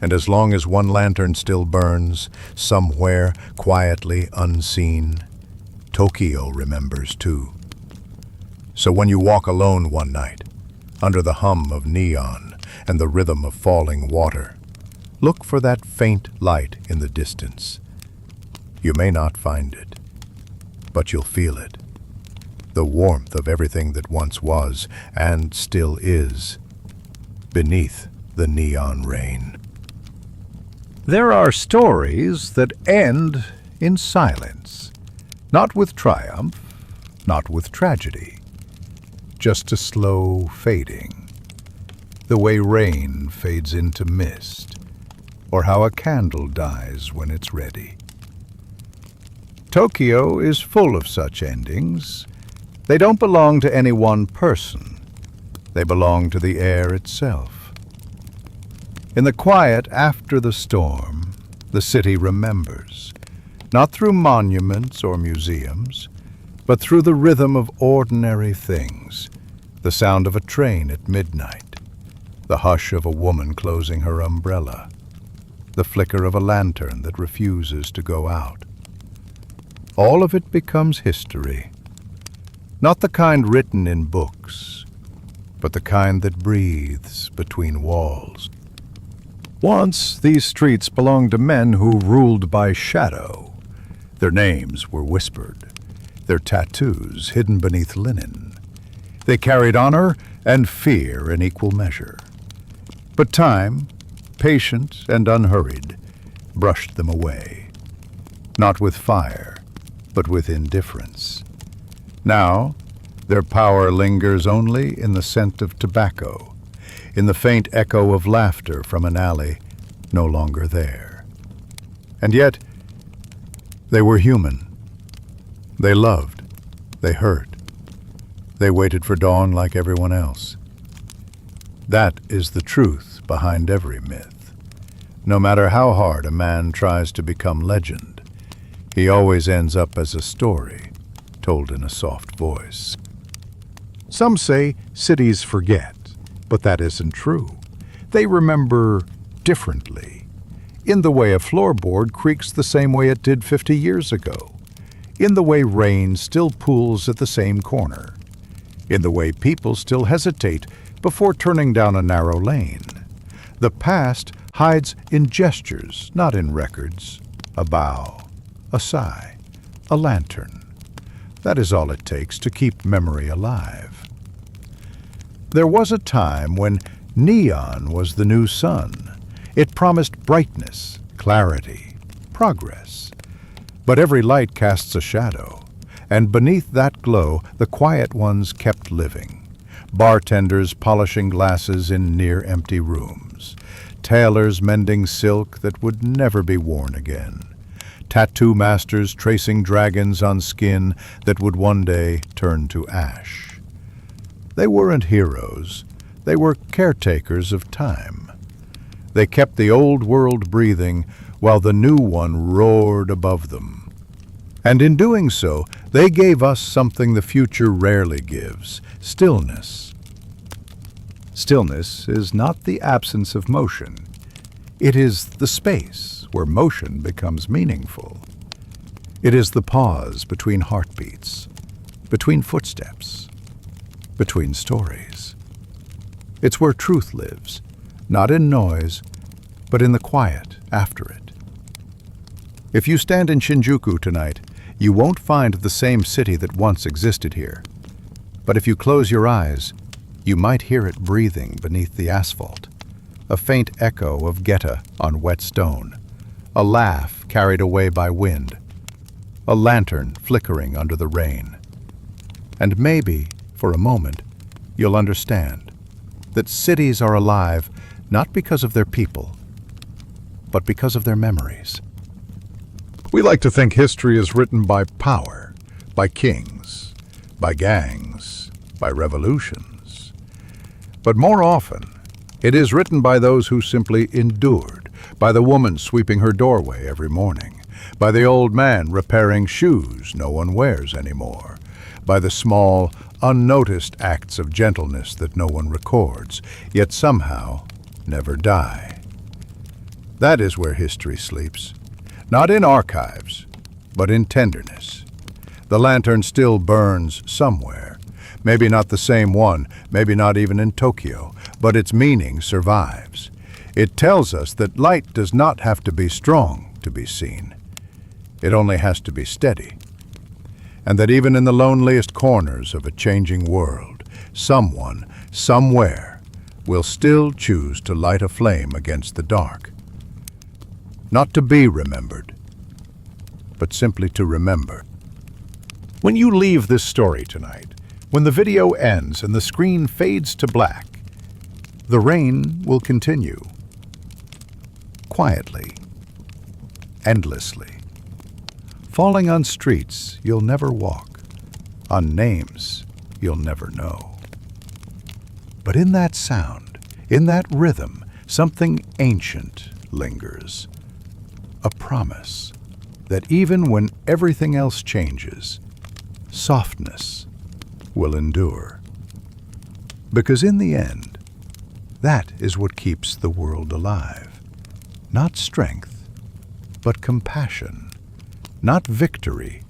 And as long as one lantern still burns, somewhere quietly unseen, Tokyo remembers too. So when you walk alone one night, under the hum of neon and the rhythm of falling water, look for that faint light in the distance. You may not find it, but you'll feel it. The warmth of everything that once was, and still is, beneath the neon rain. There are stories that end in silence, not with triumph, not with tragedy, just a slow fading, the way rain fades into mist, or how a candle dies when it's ready. Tokyo is full of such endings. They don't belong to any one person. They belong to the air itself. In the quiet after the storm, the city remembers, not through monuments or museums, but through the rhythm of ordinary things, the sound of a train at midnight, the hush of a woman closing her umbrella, the flicker of a lantern that refuses to go out. All of it becomes history, not the kind written in books, but the kind that breathes between walls. Once, these streets belonged to men who ruled by shadow. Their names were whispered, their tattoos hidden beneath linen. They carried honor and fear in equal measure. But time, patient and unhurried, brushed them away, not with fire, but with indifference. Now, their power lingers only in the scent of tobacco, in the faint echo of laughter from an alley no longer there. And yet, they were human. They loved. They hurt. They waited for dawn like everyone else. That is the truth behind every myth. No matter how hard a man tries to become legend, he always ends up as a story, told in a soft voice. Some say cities forget, but that isn't true. They remember differently, in the way a floorboard creaks the same way it did 50 years ago, in the way rain still pools at the same corner, in the way people still hesitate before turning down a narrow lane. The past hides in gestures, not in records. A bow, a sigh, a lantern. That is all it takes to keep memory alive. There was a time when neon was the new sun. It promised brightness, clarity, progress. But every light casts a shadow, and beneath that glow the quiet ones kept living. Bartenders polishing glasses in near-empty rooms. Tailors mending silk that would never be worn again. Tattoo masters tracing dragons on skin that would one day turn to ash. They weren't heroes. They were caretakers of time. They kept the old world breathing while the new one roared above them. And in doing so, they gave us something the future rarely gives: stillness. Stillness is not the absence of motion. It is the space where motion becomes meaningful. It is the pause between heartbeats, between footsteps, between stories. It's where truth lives, not in noise, but in the quiet after it. If you stand in Shinjuku tonight, you won't find the same city that once existed here. But if you close your eyes, you might hear it breathing beneath the asphalt, a faint echo of geta on wet stone, a laugh carried away by wind, a lantern flickering under the rain. And maybe, for a moment, you'll understand. that cities are alive not because of their people, but because of their memories. We like to think history is written by power, by kings, by gangs, by revolutions. But more often, it is written by those who simply endured, by the woman sweeping her doorway every morning, by the old man repairing shoes no one wears anymore, by the small, unnoticed acts of gentleness that no one records, yet somehow never die. That is where history sleeps, not in archives, but in tenderness. The lantern still burns somewhere, maybe not the same one, maybe not even in Tokyo, but its meaning survives. It tells us that light does not have to be strong to be seen. It only has to be steady. And that even in the loneliest corners of a changing world, someone, somewhere, will still choose to light a flame against the dark. Not to be remembered, but simply to remember. When you leave this story tonight, when the video ends and the screen fades to black, the rain will continue. Quietly, endlessly. Falling on streets you'll never walk, on names you'll never know. But in that sound, in that rhythm, something ancient lingers. A promise that even when everything else changes, softness will endure. Because in the end, that is what keeps the world alive. Not strength, but compassion. Not victory,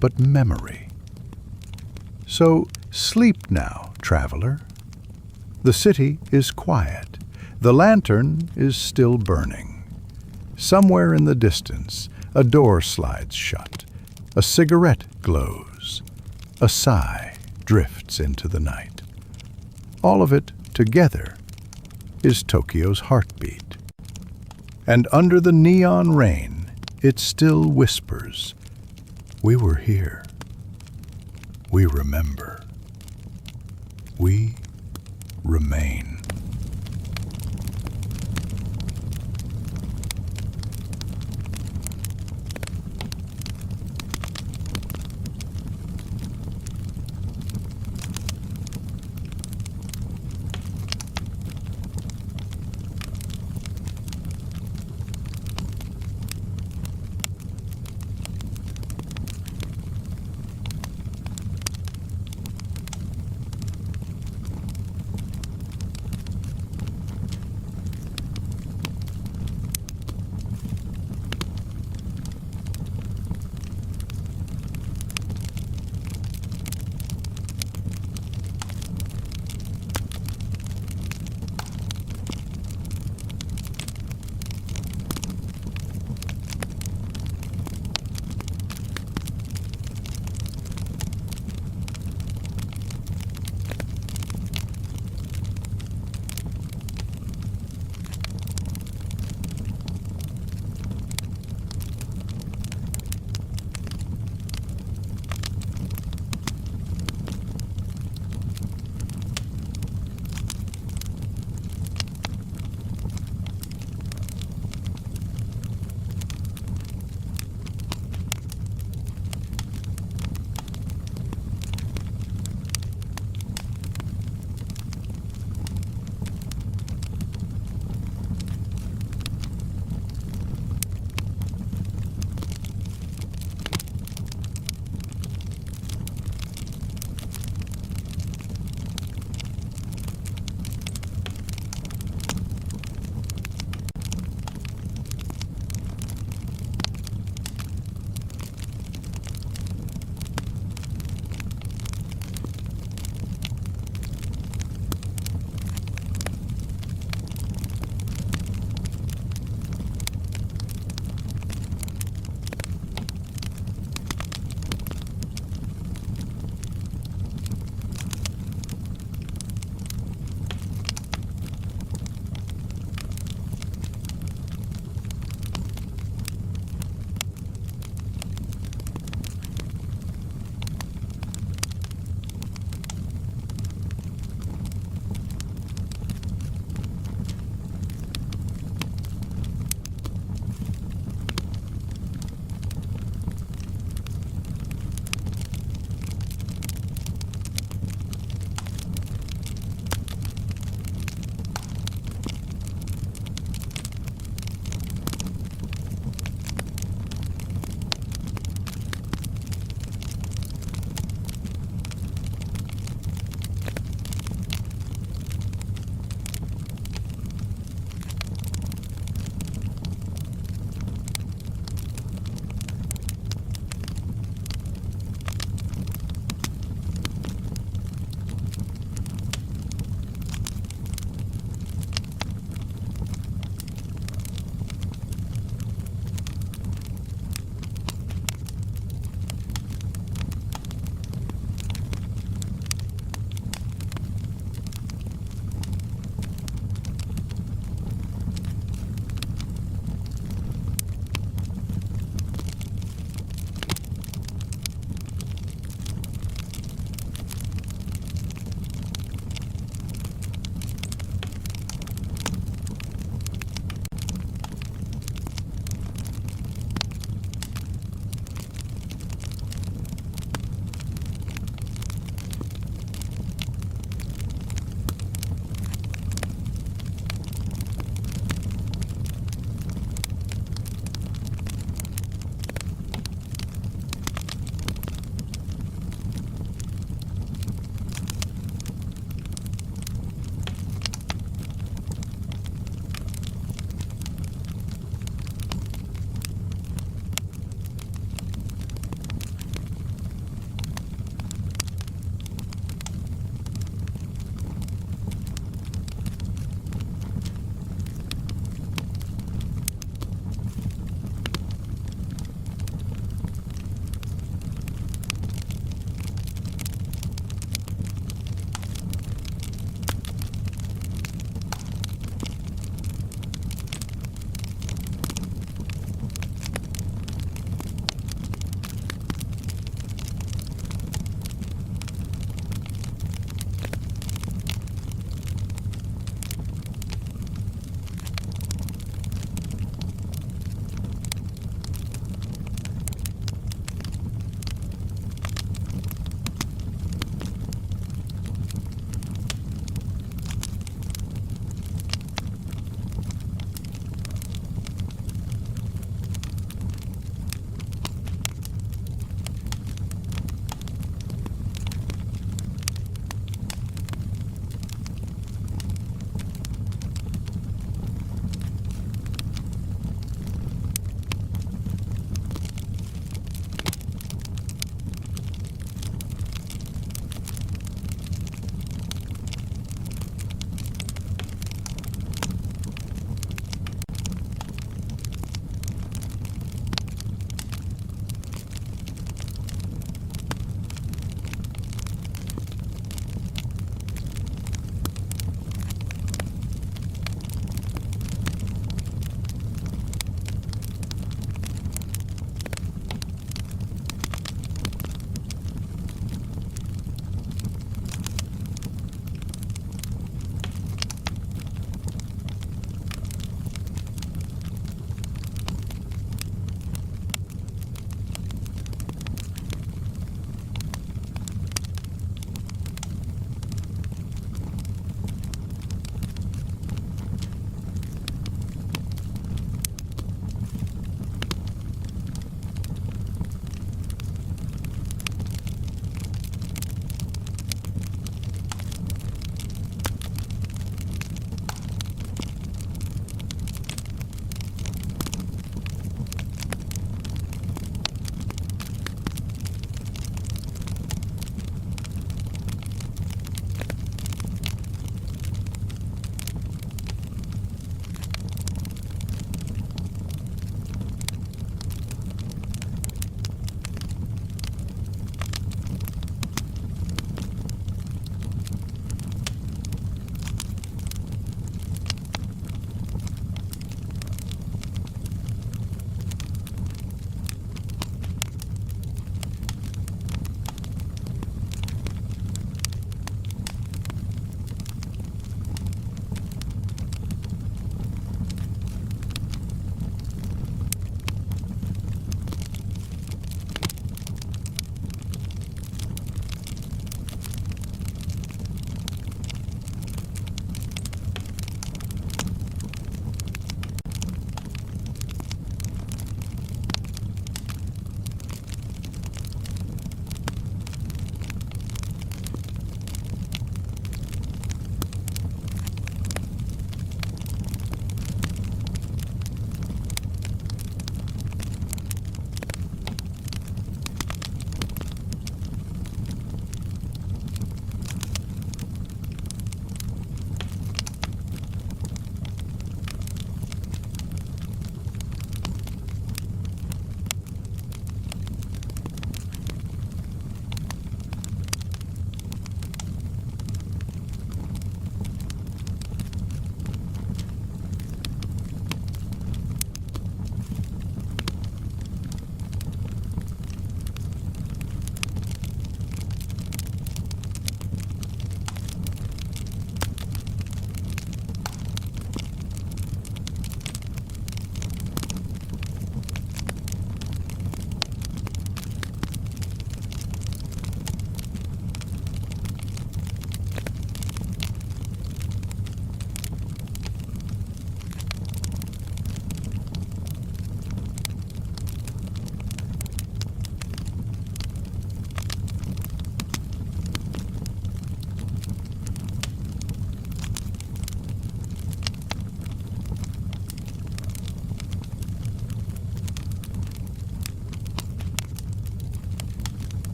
but memory. So sleep now, traveler. The city is quiet. The lantern is still burning. Somewhere in the distance, a door slides shut. A cigarette glows. A sigh drifts into the night. All of it together is Tokyo's heartbeat. And under the neon rain, it still whispers, "We were here. We remember. We remain."